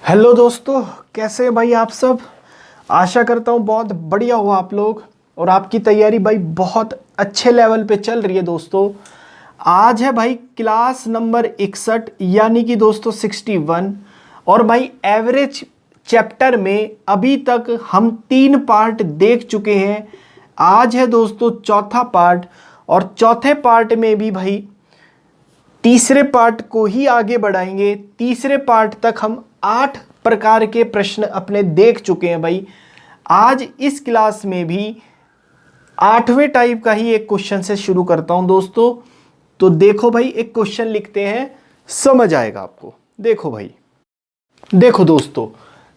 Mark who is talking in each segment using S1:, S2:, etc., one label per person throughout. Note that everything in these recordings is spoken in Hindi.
S1: हेलो दोस्तों, कैसे हैं भाई आप सब। आशा करता हूँ बहुत बढ़िया हो आप लोग और आपकी तैयारी भाई बहुत अच्छे लेवल पे चल रही है। दोस्तों आज है भाई क्लास नंबर 61 यानी कि दोस्तों 61। और भाई एवरेज चैप्टर में अभी तक हम 3 पार्ट देख चुके हैं। आज है दोस्तों चौथा पार्ट और चौथे पार्ट में भी भाई तीसरे पार्ट को ही आगे बढ़ाएंगे। तीसरे पार्ट तक हम 8 प्रकार के प्रश्न अपने देख चुके हैं भाई। आज इस क्लास में भी 8वें टाइप का ही एक क्वेश्चन से शुरू करता हूं दोस्तों। तो देखो भाई, एक क्वेश्चन लिखते हैं, समझ आएगा आपको। देखो भाई, देखो दोस्तों,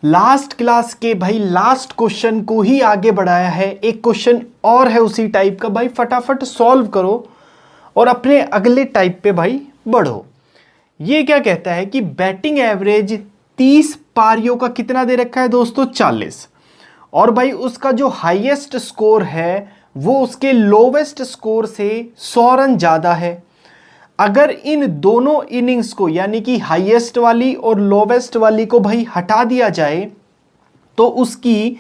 S1: लास्ट क्लास के भाई लास्ट क्वेश्चन को ही आगे बढ़ाया है। एक क्वेश्चन और है उसी टाइप का भाई, फटाफट सॉल्व करो और अपने अगले टाइप पे भाई बढ़ो। ये क्या कहता है कि बैटिंग एवरेज 30 पारियों का कितना दे रखा है दोस्तों, 40। और भाई उसका जो हाईएस्ट स्कोर है वो उसके लोवेस्ट स्कोर से 100 रन ज़्यादा है। अगर इन दोनों इनिंग्स को यानी कि हाईएस्ट वाली और लोवेस्ट वाली को भाई हटा दिया जाए तो उसकी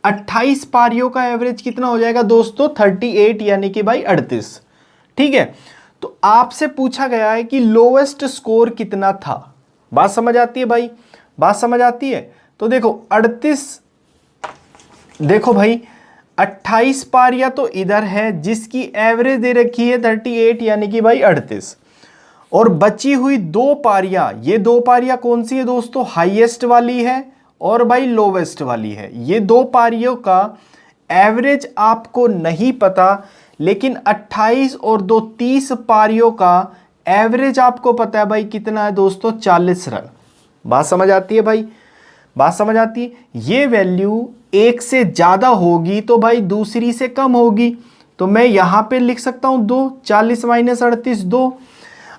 S1: 28 पारियों का एवरेज कितना हो जाएगा दोस्तों, 38 यानी कि भाई 38। ठीक है, तो आपसे पूछा गया है कि लोवेस्ट स्कोर कितना था। बात समझ आती है भाई, बात समझ आती है। तो देखो 38, देखो भाई 28 पारियां तो इधर है जिसकी एवरेज दे रखी है 38 यानी कि भाई 38। और बची हुई 2 पारियां, ये 2 पारियां कौन सी है दोस्तों, हाईएस्ट वाली है और भाई लोवेस्ट वाली है। ये 2 पारियों का एवरेज आपको नहीं पता, लेकिन 28 और 2 30 पारियों का एवरेज आपको पता है भाई कितना है दोस्तों, 40 रन। बात समझ आती है भाई, बात समझ आती है। ये वैल्यू 1 से ज़्यादा होगी तो भाई दूसरी से कम होगी। तो मैं यहाँ पे लिख सकता हूँ 2, 40 माइनस 38 2।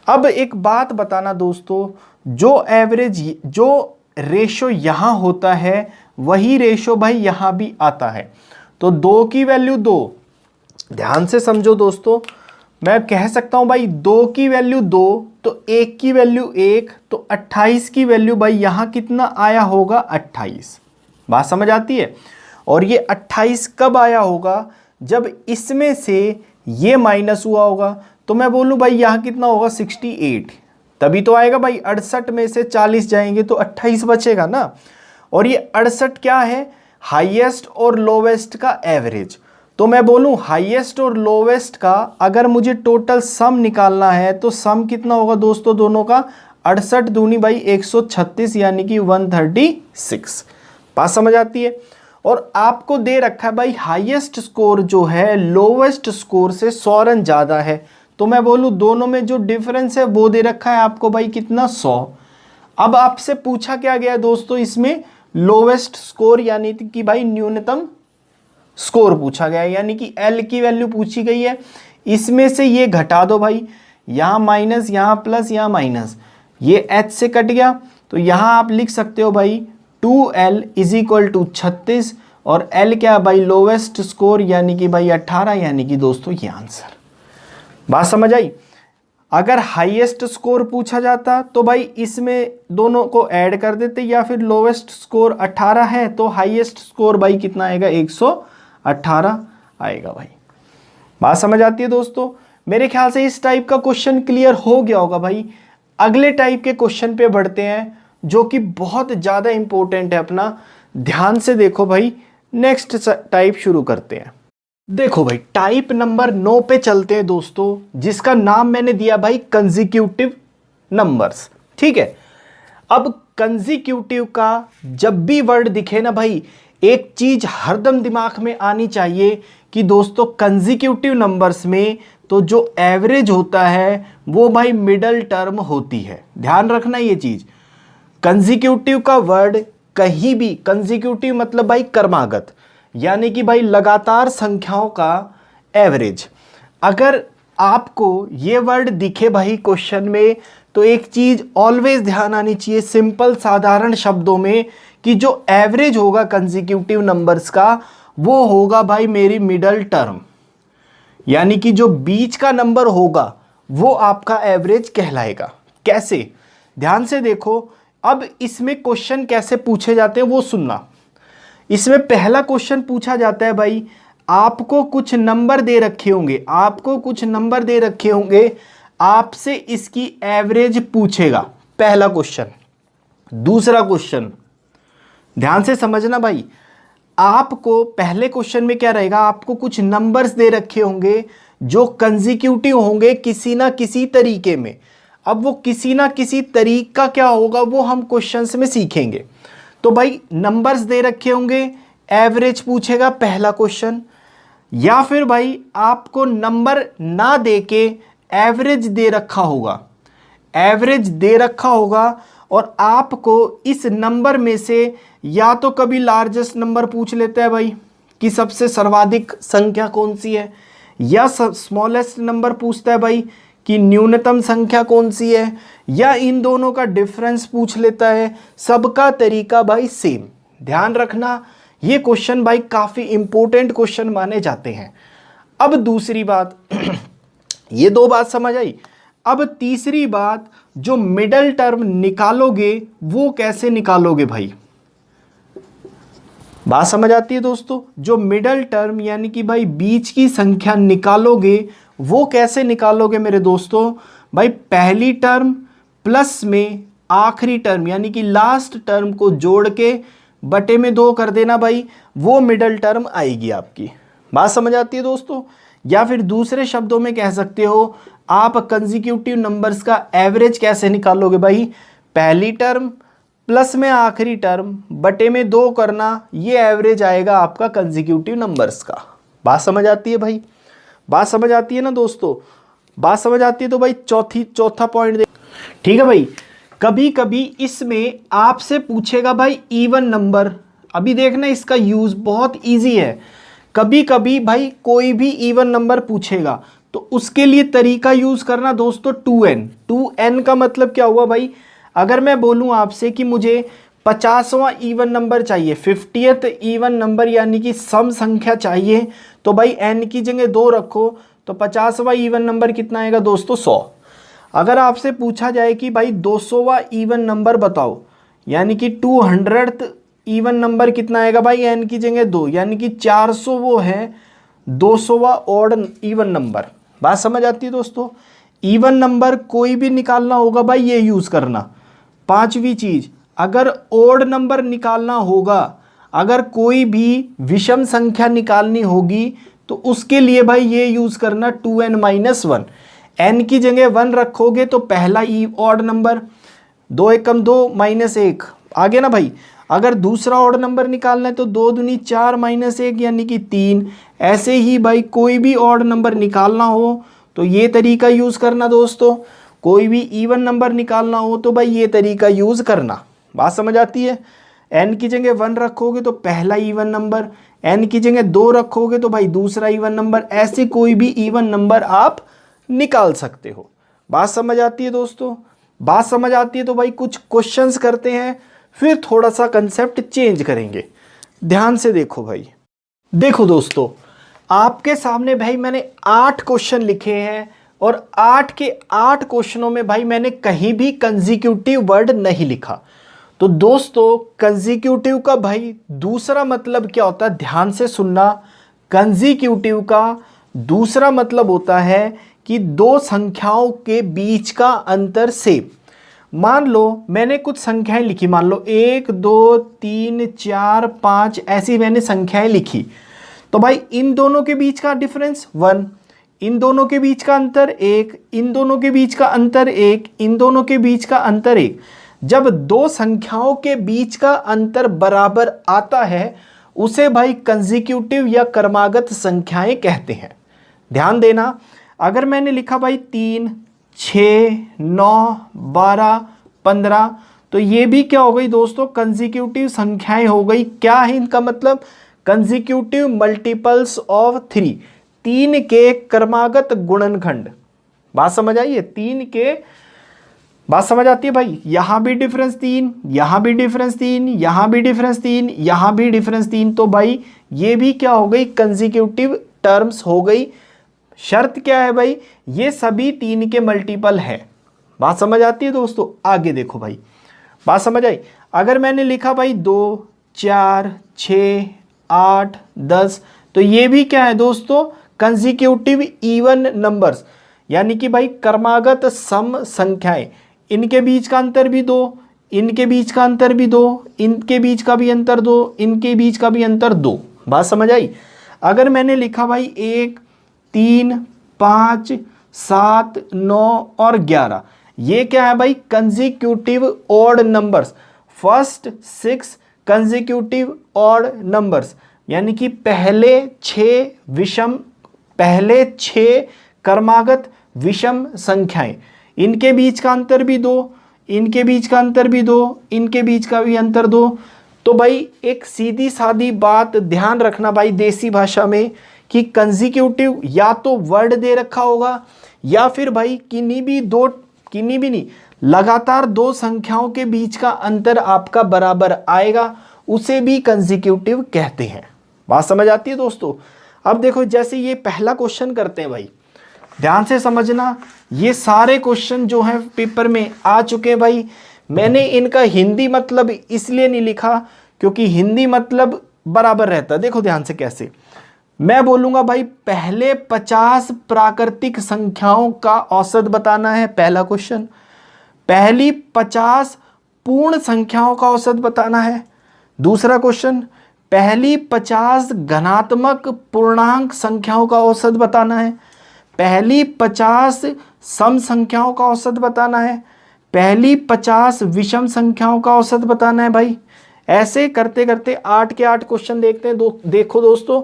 S1: अब एक बात बताना दोस्तों, जो एवरेज जो रेशो यहाँ होता है वही रेशो भाई यहाँ भी आता है। तो 2 की वैल्यू 2, ध्यान से समझो दोस्तों, मैं कह सकता हूं भाई 2 की वैल्यू 2 तो 1 की वैल्यू 1, तो 28 की वैल्यू भाई यहां कितना आया होगा, 28। बात समझ आती है। और ये 28 कब आया होगा, जब इसमें से ये माइनस हुआ होगा। तो मैं बोलूं भाई यहां कितना होगा, 68, तभी तो आएगा भाई। 68 में से 40 जाएंगे तो 28 बचेगा ना। और ये 68 क्या है, हाईएस्ट और लोवेस्ट का एवरेज। तो मैं बोलूं हाईएस्ट और लोवेस्ट का अगर मुझे टोटल सम निकालना है तो सम कितना होगा दोस्तों दोनों का, 68 दूनी भाई 136 यानी कि 136। बात समझ आती है। और आपको दे रखा है भाई हाईएस्ट स्कोर जो है लोवेस्ट स्कोर से 100 रन ज़्यादा है। तो मैं बोलूं दोनों में जो डिफरेंस है वो दे रखा है आपको भाई कितना, 100। अब आपसे पूछा क्या गया दोस्तों, इसमें लोवेस्ट स्कोर यानी कि भाई न्यूनतम स्कोर पूछा गया है, यानी कि L की वैल्यू पूछी गई है। इसमें से ये घटा दो भाई, यहाँ माइनस यहाँ प्लस यहाँ माइनस, ये H से कट गया। तो यहाँ आप लिख सकते हो भाई 2L इज इक्वल टू 36 और L क्या भाई, लोवेस्ट स्कोर यानी कि भाई 18, यानी कि दोस्तों ये आंसर। बात समझ आई। अगर हाईएस्ट स्कोर पूछा जाता तो भाई इसमें दोनों को ऐड कर देते, या फिर लोवेस्ट स्कोर 18 है तो हाईएस्ट स्कोर भाई कितना आएगा, 118 आएगा भाई। बात समझ आती है दोस्तों। मेरे ख्याल से इस टाइप का क्वेश्चन क्लियर हो गया होगा भाई। अगले टाइप के क्वेश्चन पे बढ़ते हैं जो कि बहुत ज़्यादा इंपॉर्टेंट है अपना, ध्यान से देखो भाई। नेक्स्ट टाइप शुरू करते हैं। देखो भाई टाइप नंबर 9 पे चलते हैं दोस्तों, जिसका नाम मैंने दिया भाई कंसेक्यूटिव नंबर्स। ठीक है, अब कंसेक्यूटिव का जब भी वर्ड दिखे ना भाई, एक चीज हरदम दिमाग में आनी चाहिए कि दोस्तों कंसेक्यूटिव नंबर्स में तो जो एवरेज होता है वो भाई मिडल टर्म होती है। ध्यान रखना ये चीज। कंसेक्यूटिव का वर्ड कहीं भी, कंसेक्यूटिव मतलब भाई क्रमागत, यानी कि भाई लगातार संख्याओं का एवरेज। अगर आपको ये वर्ड दिखे भाई क्वेश्चन में तो एक चीज ऑलवेज ध्यान आनी चाहिए सिंपल साधारण शब्दों में, कि जो एवरेज होगा कंसेक्यूटिव नंबर्स का वो होगा भाई मेरी मिडल टर्म, यानी कि जो बीच का नंबर होगा वो आपका एवरेज कहलाएगा। कैसे, ध्यान से देखो। अब इसमें क्वेश्चन कैसे पूछे जाते हैं वो सुनना। इसमें पहला क्वेश्चन पूछा जाता है भाई, आपको कुछ नंबर दे रखे होंगे, आपको कुछ नंबर दे रखे होंगे, आपसे इसकी एवरेज पूछेगा, पहला क्वेश्चन। दूसरा क्वेश्चन ध्यान से समझना भाई, आपको पहले क्वेश्चन में क्या रहेगा, आपको कुछ नंबर्स दे रखे होंगे जो कंसेक्यूटिव होंगे किसी ना किसी तरीके में। अब वो किसी ना किसी तरीका क्या होगा वो हम क्वेश्चंस में सीखेंगे। तो भाई नंबर्स दे रखे होंगे, एवरेज पूछेगा पहला क्वेश्चन, या फिर भाई आपको नंबर ना दे के एवरेज दे रखा होगा, एवरेज दे रखा होगा और आपको इस नंबर में से या तो कभी लार्जेस्ट नंबर पूछ लेता है भाई कि सबसे सर्वाधिक संख्या कौन सी है, या स्मॉलेस्ट नंबर पूछता है भाई कि न्यूनतम संख्या कौन सी है, या इन दोनों का डिफरेंस पूछ लेता है। सबका तरीका भाई सेम। ध्यान रखना ये क्वेश्चन भाई काफ़ी इंपॉर्टेंट क्वेश्चन माने जाते हैं। अब दूसरी बात ये दो बात समझ आई। अब तीसरी बात, जो मिडल टर्म निकालोगे वो कैसे निकालोगे भाई, बात समझ आती है दोस्तों। जो मिडल टर्म यानी कि भाई बीच की संख्या निकालोगे वो कैसे निकालोगे मेरे दोस्तों, भाई पहली टर्म प्लस में आखिरी टर्म यानी कि लास्ट टर्म को जोड़ के बटे में 2 कर देना भाई, वो मिडल टर्म आएगी आपकी। बात समझ आती है दोस्तों। या फिर दूसरे शब्दों में कह सकते हो, आप कंसेक्यूटिव नंबर्स का एवरेज कैसे निकालोगे भाई, पहली टर्म प्लस में आखिरी टर्म बटे में 2 करना, ये एवरेज आएगा आपका कंसेक्यूटिव नंबर्स का। बात समझ आती है भाई, बात समझ आती है ना दोस्तों। बात समझ आती है तो भाई चौथा पॉइंट दे। ठीक है भाई, कभी कभी इसमें आपसे पूछेगा भाई इवन नंबर। अभी देखना इसका यूज बहुत इजी है। कभी कभी भाई कोई भी इवन नंबर पूछेगा तो उसके लिए तरीका यूज करना दोस्तों 2n। 2n का मतलब क्या हुआ भाई, अगर मैं बोलूं आपसे कि मुझे 50वां इवन नंबर चाहिए, 50th इवन नंबर यानी कि सम संख्या चाहिए, तो भाई n की जगह 2 रखो तो 50वां इवन नंबर कितना आएगा दोस्तों 100। अगर आपसे पूछा जाए कि भाई 200वां इवन नंबर बताओ यानी कि 200th इवन नंबर कितना आएगा भाई, n की जगह 2 यानी कि 400 वो है 200वां ऑड इवन नंबर। बात समझ आती है दोस्तों। इवन नंबर कोई भी निकालना होगा भाई ये यूज़ करना। पांचवी चीज़, अगर ऑड नंबर निकालना होगा, अगर कोई भी विषम संख्या निकालनी होगी तो उसके लिए भाई ये यूज़ करना 2n-1। n की जगह 1 रखोगे तो पहला ऑड नंबर, 2 एकम 2 -1 आगे ना भाई। अगर दूसरा ऑड नंबर निकालना है तो 2 दूनी 4 -1 यानी कि 3। ऐसे ही भाई कोई भी ऑड नंबर निकालना हो तो ये तरीका यूज़ करना दोस्तों। कोई भी इवन नंबर निकालना हो तो भाई ये तरीका यूज़ करना। बात समझ आती है। n की जगह 1 रखोगे तो पहला इवन नंबर, n की जगह 2 रखोगे तो भाई दूसरा इवन नंबर। ऐसे कोई भी इवन नंबर आप निकाल सकते हो। बात समझ आती है दोस्तों। बात समझ आती है तो भाई कुछ क्वेश्चंस करते हैं, फिर थोड़ा सा कंसेप्ट चेंज करेंगे। ध्यान से देखो भाई। देखो दोस्तों, आपके सामने भाई मैंने 8 क्वेश्चन लिखे हैं और 8 के 8 क्वेश्चनों में भाई मैंने कहीं भी कंसेक्यूटिव वर्ड नहीं लिखा। तो दोस्तों कंसेक्यूटिव का भाई दूसरा मतलब क्या होता है, ध्यान से सुनना। कंसेक्यूटिव का दूसरा मतलब होता है कि दो संख्याओं के बीच का अंतर से। मान लो मैंने कुछ संख्याएं लिखी, मान लो 1 2 3 4 5 ऐसी मैंने संख्याएं लिखी, तो भाई इन दोनों के बीच का डिफरेंस 1, इन दोनों के बीच का अंतर 1, इन दोनों के बीच का अंतर 1, इन दोनों के बीच का अंतर 1। जब दो संख्याओं के बीच का अंतर बराबर आता है उसे भाई कंसेक्यूटिव या क्रमागत संख्याएं कहते हैं। ध्यान देना, अगर मैंने लिखा भाई 3 6 9 12 15 तो ये भी क्या हो गई दोस्तों, कंसेक्यूटिव संख्याएं हो गई। क्या है इनका मतलब, कंसेक्यूटिव मल्टीपल्स ऑफ 3, 3 के क्रमागत गुणनखंड। बात समझ आई है, 3 के। बात समझ आती है भाई। यहां भी डिफरेंस 3, यहां भी डिफरेंस 3, यहां भी डिफरेंस 3, यहां भी डिफरेंस 3, तो भाई ये भी क्या हो गई, कंसेक्यूटिव टर्म्स हो गई। शर्त क्या है भाई, ये सभी 3 के मल्टीपल है। बात समझ आती है दोस्तों। आगे देखो भाई, बात समझ आई। अगर मैंने लिखा भाई 2, 4, 6, 8, 10, तो ये भी क्या है दोस्तों, कंसेक्यूटिव इवन नंबर्स, यानी कि भाई क्रमागत सम संख्याएं। इनके बीच का अंतर भी 2, इनके बीच का अंतर भी 2, इनके बीच का भी अंतर 2, इनके बीच का भी अंतर 2। बात समझ आई। अगर मैंने लिखा भाई 1, 3, 5, 7, 9 और 11, ये क्या है भाई, consecutive odd numbers, first 6 consecutive odd numbers, यानी कि पहले 6 क्रमागत विषम संख्याएं। इनके बीच का अंतर भी 2, इनके बीच का अंतर भी 2, इनके बीच का भी अंतर 2। तो भाई एक सीधी सादी बात ध्यान रखना भाई देसी भाषा में, कि कंसेक्यूटिव या तो वर्ड दे रखा होगा, या फिर भाई किन्हीं भी नहीं, लगातार 2 संख्याओं के बीच का अंतर आपका बराबर आएगा, उसे भी कंसेक्यूटिव कहते हैं। बात समझ आती है दोस्तों। अब देखो जैसे ये पहला क्वेश्चन करते हैं भाई, ध्यान से समझना। ये सारे क्वेश्चन जो हैं पेपर में आ चुके हैं भाई। मैंने इनका हिंदी मतलब इसलिए नहीं लिखा क्योंकि हिंदी मतलब बराबर रहता है। देखो ध्यान से कैसे मैं बोलूंगा भाई, पहले 50 प्राकृतिक संख्याओं का औसत बताना है, पहला क्वेश्चन। पहली 50 पूर्ण संख्याओं का औसत बताना है, दूसरा क्वेश्चन। पहली 50 घनात्मक पूर्णांक संख्याओं का औसत बताना है, पहली 50 सम संख्याओं का औसत बताना है, पहली 50 विषम संख्याओं का औसत बताना है भाई। ऐसे करते करते 8 के 8 क्वेश्चन देखते हैं। देखो दोस्तों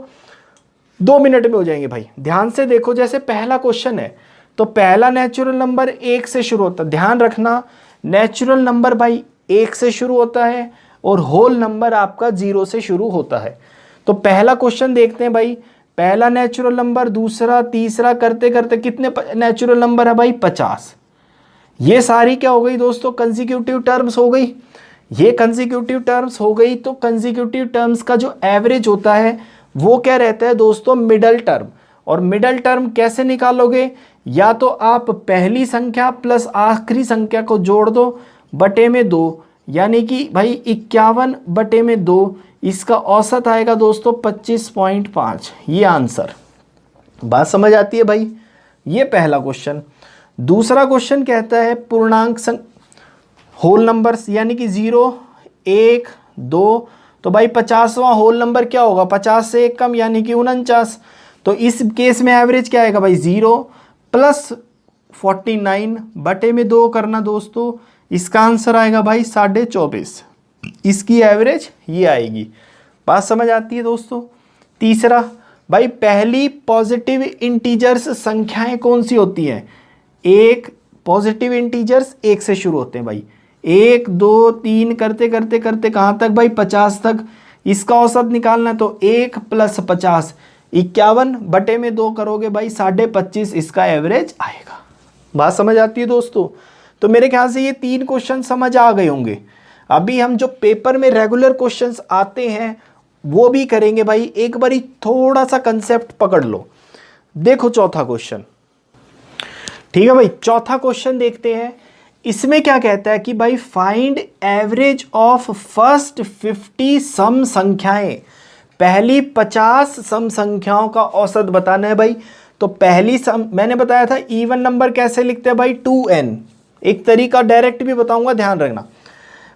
S1: 2 मिनट में हो जाएंगे भाई। ध्यान से देखो, जैसे पहला क्वेश्चन है तो पहला नेचुरल नंबर 1 से शुरू होता है। ध्यान रखना, नेचुरल नंबर भाई 1 से शुरू होता है और होल नंबर आपका 0 से शुरू होता है। तो पहला क्वेश्चन देखते हैं भाई, पहला नेचुरल नंबर, दूसरा, तीसरा, करते करते कितने नेचुरल नंबर है भाई, 50। ये सारी क्या हो गई दोस्तों, कंसेक्यूटिव टर्म्स हो गई। ये कंसेक्यूटिव टर्म्स हो गई। तो कंसेक्यूटिव टर्म्स का जो एवरेज होता है वो क्या रहता है दोस्तों, मिडल टर्म। और मिडल टर्म कैसे निकालोगे, या तो आप पहली संख्या प्लस आखिरी संख्या को जोड़ दो बटे में 2, यानी कि भाई 51 बटे में 2, इसका औसत आएगा दोस्तों 25.5। ये आंसर। बात समझ आती है भाई। ये पहला क्वेश्चन। दूसरा क्वेश्चन कहता है पूर्णांक होल नंबर्स, यानी कि 0, 1, 2। तो भाई 50वां होल नंबर क्या होगा, 50 से 1 कम, यानी कि 49। तो इस केस में एवरेज क्या आएगा भाई, 0 प्लस 49 बटे में 2 करना दोस्तों, इसका आंसर आएगा भाई 24.5। इसकी एवरेज ये आएगी। बात समझ आती है दोस्तों। तीसरा भाई, पहली पॉजिटिव इंटीजर्स संख्याएं कौन सी होती हैं, 1 पॉजिटिव इंटीजर्स 1 से शुरू होते हैं भाई। 1, 2, 3 करते करते करते कहाँ तक भाई, 50 तक। इसका औसत निकालना है तो 1 प्लस 50, 51 बटे में 2 करोगे भाई 25.5, इसका एवरेज आएगा। बात समझ आती है दोस्तों। तो मेरे ख्याल से ये 3 क्वेश्चन समझ आ गए होंगे। अभी हम जो पेपर में रेगुलर क्वेश्चंस आते हैं वो भी करेंगे भाई। एक बारी थोड़ा सा कंसेप्ट पकड़ लो। देखो चौथा क्वेश्चन, ठीक है भाई। चौथा क्वेश्चन देखते हैं। इसमें क्या कहता है कि भाई फाइंड एवरेज ऑफ फर्स्ट 50 सम संख्याएं, पहली 50 सम संख्याओं का औसत बताना है भाई। तो पहली सम मैंने बताया था इवन नंबर कैसे लिखते हैं भाई, 2n। एक तरीका डायरेक्ट भी बताऊंगा, ध्यान रखना।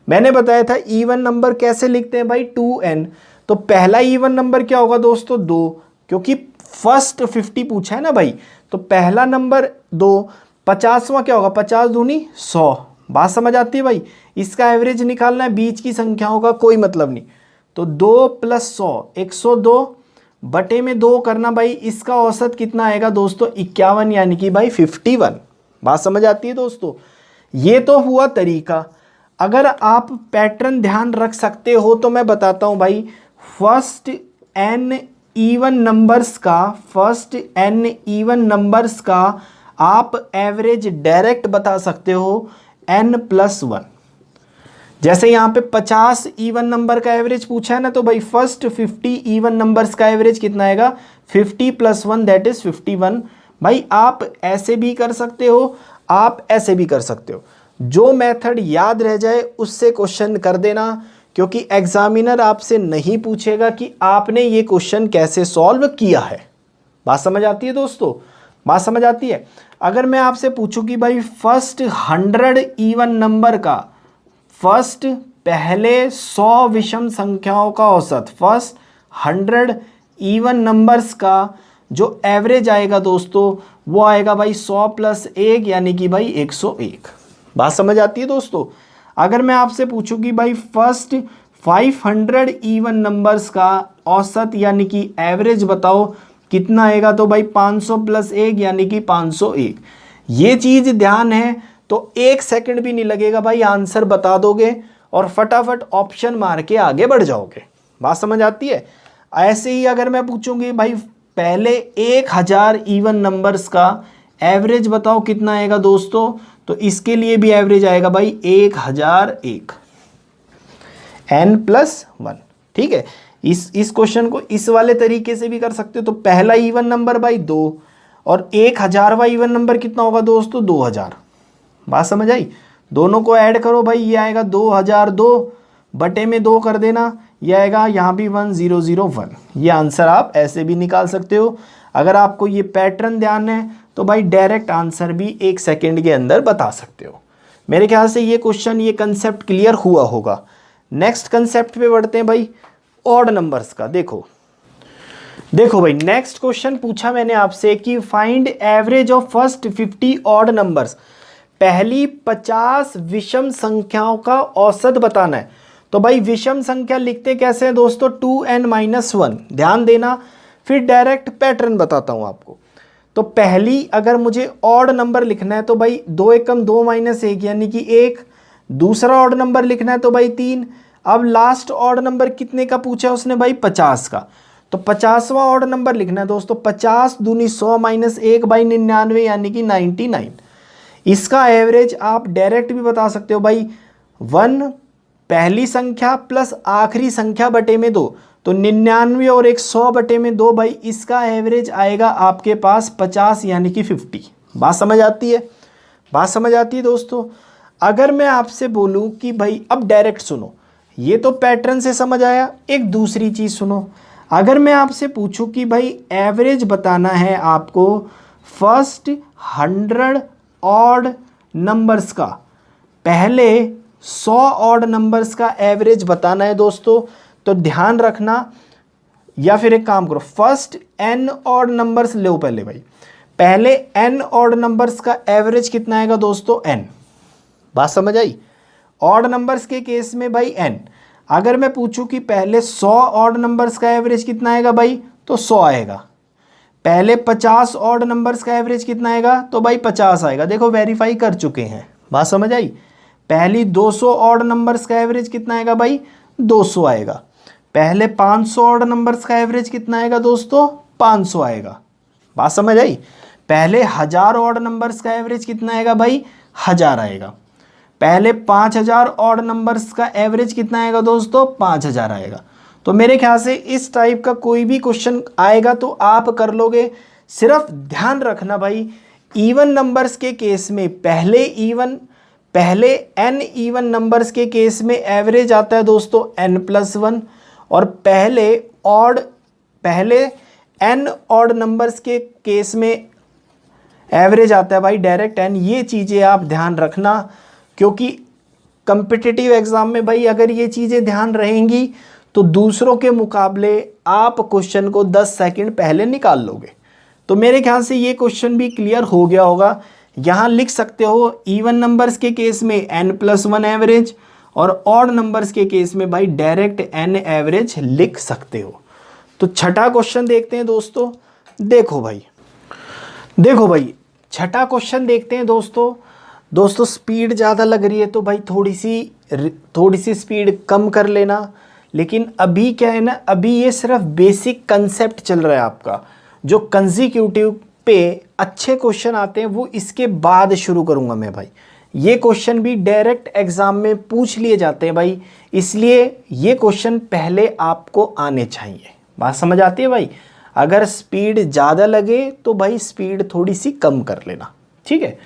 S1: मैंने बताया था इवन नंबर कैसे लिखते हैं भाई, 2n। तो पहला इवन नंबर क्या होगा दोस्तों, 2, क्योंकि फर्स्ट 50 पूछा है ना भाई। तो पहला नंबर 2, 50वां क्या होगा, 50 दूनी 100। बात समझ आती है भाई। इसका एवरेज निकालना है, बीच की संख्याओं का कोई मतलब नहीं। तो 2 प्लस 100, 102 बटे में 2 करना भाई, इसका औसत कितना आएगा दोस्तों, 51, यानी कि भाई 51। बात समझ आती है दोस्तों। ये तो हुआ तरीका। अगर आप पैटर्न ध्यान रख सकते हो तो मैं बताता हूं भाई। फर्स्ट n इवन नंबर्स का आप एवरेज डायरेक्ट बता सकते हो n+1। जैसे यहाँ पे 50 इवन नंबर का एवरेज पूछा है ना, तो भाई फर्स्ट 50 इवन नंबर्स का एवरेज कितना आएगा, 50 + 1 दैट इज 51। भाई आप ऐसे भी कर सकते हो, आप ऐसे भी कर सकते हो। जो मेथड याद रह जाए उससे क्वेश्चन कर देना, क्योंकि एग्जामिनर आपसे नहीं पूछेगा कि आपने ये क्वेश्चन कैसे सॉल्व किया है। बात समझ आती है दोस्तों? बात समझ आती है? अगर मैं आपसे पूछूं कि भाई फर्स्ट 100 इवन नंबर का, फर्स्ट पहले 100 विषम संख्याओं का औसत, फर्स्ट 100 इवन नंबर्स का जो एवरेज आएगा दोस्तों, वो आएगा भाई 100 + 1 यानी कि भाई 101। बात समझ आती है दोस्तों? अगर मैं आपसे पूछूं कि भाई फर्स्ट 500 इवन नंबर्स का औसत यानी कि एवरेज बताओ कितना आएगा, तो भाई 500 + 1 यानी कि 501। ये चीज़ ध्यान है तो 1 सेकंड भी नहीं लगेगा भाई, आंसर बता दोगे और फटाफट ऑप्शन मार के आगे बढ़ जाओगे। बात समझ आती है? ऐसे ही अगर मैं पूछूंगी भाई पहले 1000 इवन नंबर्स का एवरेज बताओ कितना आएगा दोस्तों, तो इसके लिए भी एवरेज आएगा भाई 1001 n+1। ठीक है, इस क्वेश्चन को इस वाले तरीके से भी कर सकते हो। तो पहला इवन नंबर भाई 2 और 1000वां इवन नंबर कितना होगा दोस्तों, 2000। बात समझ आई? दोनों को ऐड करो भाई, ये आएगा 2002 बटे में 2 कर देना, ये आएगा यहाँ भी 1001। ये आंसर आप ऐसे भी निकाल सकते हो। अगर आपको ये पैटर्न ध्यान है तो भाई डायरेक्ट आंसर भी 1 सेकेंड के अंदर बता सकते हो। मेरे ख्याल से ये क्वेश्चन, ये कंसेप्ट क्लियर हुआ होगा। नेक्स्ट कंसेप्ट पे बढ़ते हैं भाई, ऑड नंबर्स का। देखो भाई, नेक्स्ट क्वेश्चन पूछा मैंने आपसे कि find average of first 50 odd numbers, पहली 50 विषम संख्याओं का औसत बताना है। तो भाई विषम संख्या लिखते कैसे हैं दोस्तों, 2n-1। ध्यान देना, फिर डायरेक्ट पैटर्न बताता हूं आपको। तो पहली अगर मुझे ऑड नंबर लिखना है तो भाई 2 एकम 2 - 1 यानी कि 1। दूसरा ऑड नंबर लिखना है तो भाई 3। अब लास्ट ऑड नंबर कितने का पूछा उसने भाई, 50 का। तो 50वां ऑड नंबर लिखना है दोस्तों, 50 दूनी 100 - 1 भाई 99 यानी कि 99। इसका एवरेज आप डायरेक्ट भी बता सकते हो भाई, 1 पहली संख्या प्लस आखिरी संख्या बटे में 2, तो 99 और 100 बटे में 2 भाई, इसका एवरेज आएगा आपके पास 50 यानी कि 50। बात समझ आती है? बात समझ आती है दोस्तों? अगर मैं आपसे बोलूं कि भाई अब डायरेक्ट सुनो, ये तो पैटर्न से समझ आया, एक दूसरी चीज़ सुनो। अगर मैं आपसे पूछूं कि भाई एवरेज बताना है आपको फर्स्ट 100 ऑड नंबर्स का, पहले 100 ऑड नंबर्स का एवरेज बताना है दोस्तों, तो ध्यान रखना, या फिर एक काम करो, फर्स्ट n ऑड नंबर्स लो पहले भाई, पहले n ऑड नंबर्स का एवरेज कितना आएगा दोस्तों, n। बात समझ आई? ऑड नंबर्स के केस में भाई n। अगर मैं पूछूं कि पहले 100 ऑड नंबर्स का एवरेज कितना आएगा भाई, तो 100 आएगा। पहले 50 ऑड नंबर्स का एवरेज कितना आएगा, तो भाई 50 आएगा। देखो वेरीफाई कर चुके हैं। बात समझ आई? पहली 200 ऑड नंबर्स का एवरेज कितना आएगा भाई, 200 आएगा। पहले 500 ऑड नंबर्स का एवरेज कितना आएगा दोस्तों, 500 आएगा। बात समझ आई? पहले 1000 ऑड नंबर्स का एवरेज कितना आएगा भाई, 1000 आएगा। पहले 5000 ऑड नंबर्स का एवरेज कितना आएगा दोस्तों, 5000 आएगा। तो मेरे ख्याल से इस टाइप का कोई भी क्वेश्चन आएगा तो आप कर लोगे। सिर्फ ध्यान रखना भाई, इवन नंबर्स के केस में पहले n इवन नंबर्स के केस में एवरेज आता है दोस्तों n+1, और पहले n ऑड नंबर्स के केस में एवरेज आता है भाई डायरेक्ट n। ये चीज़ें आप ध्यान रखना, क्योंकि कम्पिटिटिव एग्जाम में भाई अगर ये चीज़ें ध्यान रहेंगी तो दूसरों के मुकाबले आप क्वेश्चन को 10 सेकंड पहले निकाल लोगे। तो मेरे ख्याल से ये क्वेश्चन भी क्लियर हो गया होगा। यहाँ लिख सकते हो इवन नंबर्स के केस में n+1 एवरेज, और ऑड नंबर्स के केस में भाई डायरेक्ट n एवरेज लिख सकते हो। तो छठा क्वेश्चन देखते हैं दोस्तों। देखो भाई छठा क्वेश्चन देखते हैं दोस्तों स्पीड ज़्यादा लग रही है तो भाई थोड़ी सी स्पीड कम कर लेना। लेकिन अभी क्या है ना, अभी ये सिर्फ बेसिक कंसेप्ट चल रहा है आपका। जो कंसेक्यूटिव पे अच्छे क्वेश्चन आते हैं वो इसके बाद शुरू करूंगा मैं भाई। ये क्वेश्चन भी डायरेक्ट एग्जाम में पूछ लिए जाते हैं भाई, इसलिए ये क्वेश्चन पहले आपको आने चाहिए। बात समझ आती है भाई? अगर स्पीड ज़्यादा लगे तो भाई स्पीड थोड़ी सी कम कर लेना, ठीक है।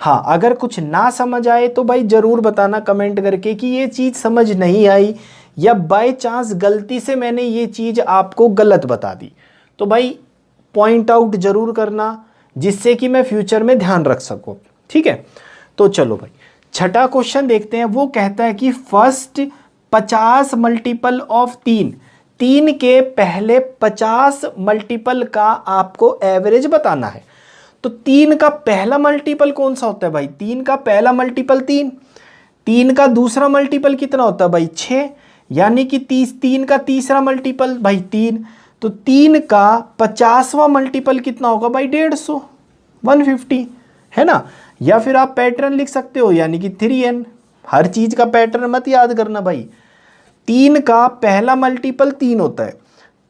S1: हाँ, अगर कुछ ना समझ आए तो भाई ज़रूर बताना कमेंट करके कि ये चीज़ समझ नहीं आई, या बाय चांस गलती से मैंने ये चीज़ आपको गलत बता दी, तो भाई पॉइंट आउट ज़रूर करना, जिससे कि मैं फ्यूचर में ध्यान रख सकूं। ठीक है, तो चलो भाई छठा क्वेश्चन देखते हैं। वो कहता है कि फर्स्ट 50 मल्टीपल ऑफ 3 के पहले 50 मल्टीपल का आपको एवरेज बताना है। तो 3 का पहला मल्टीपल कौन सा होता है भाई? 3 का पहला मल्टीपल 3 का दूसरा मल्टीपल कितना होता है भाई? 6, यानी कि 3 का तीसरा मल्टीपल भाई 3। तो 3 का 50वां मल्टीपल कितना होगा भाई? 150, 150, है ना। या फिर आप पैटर्न लिख सकते हो, यानी कि 3n। हर चीज का पैटर्न मत याद करना भाई। 3 का पहला मल्टीपल 3 होता है,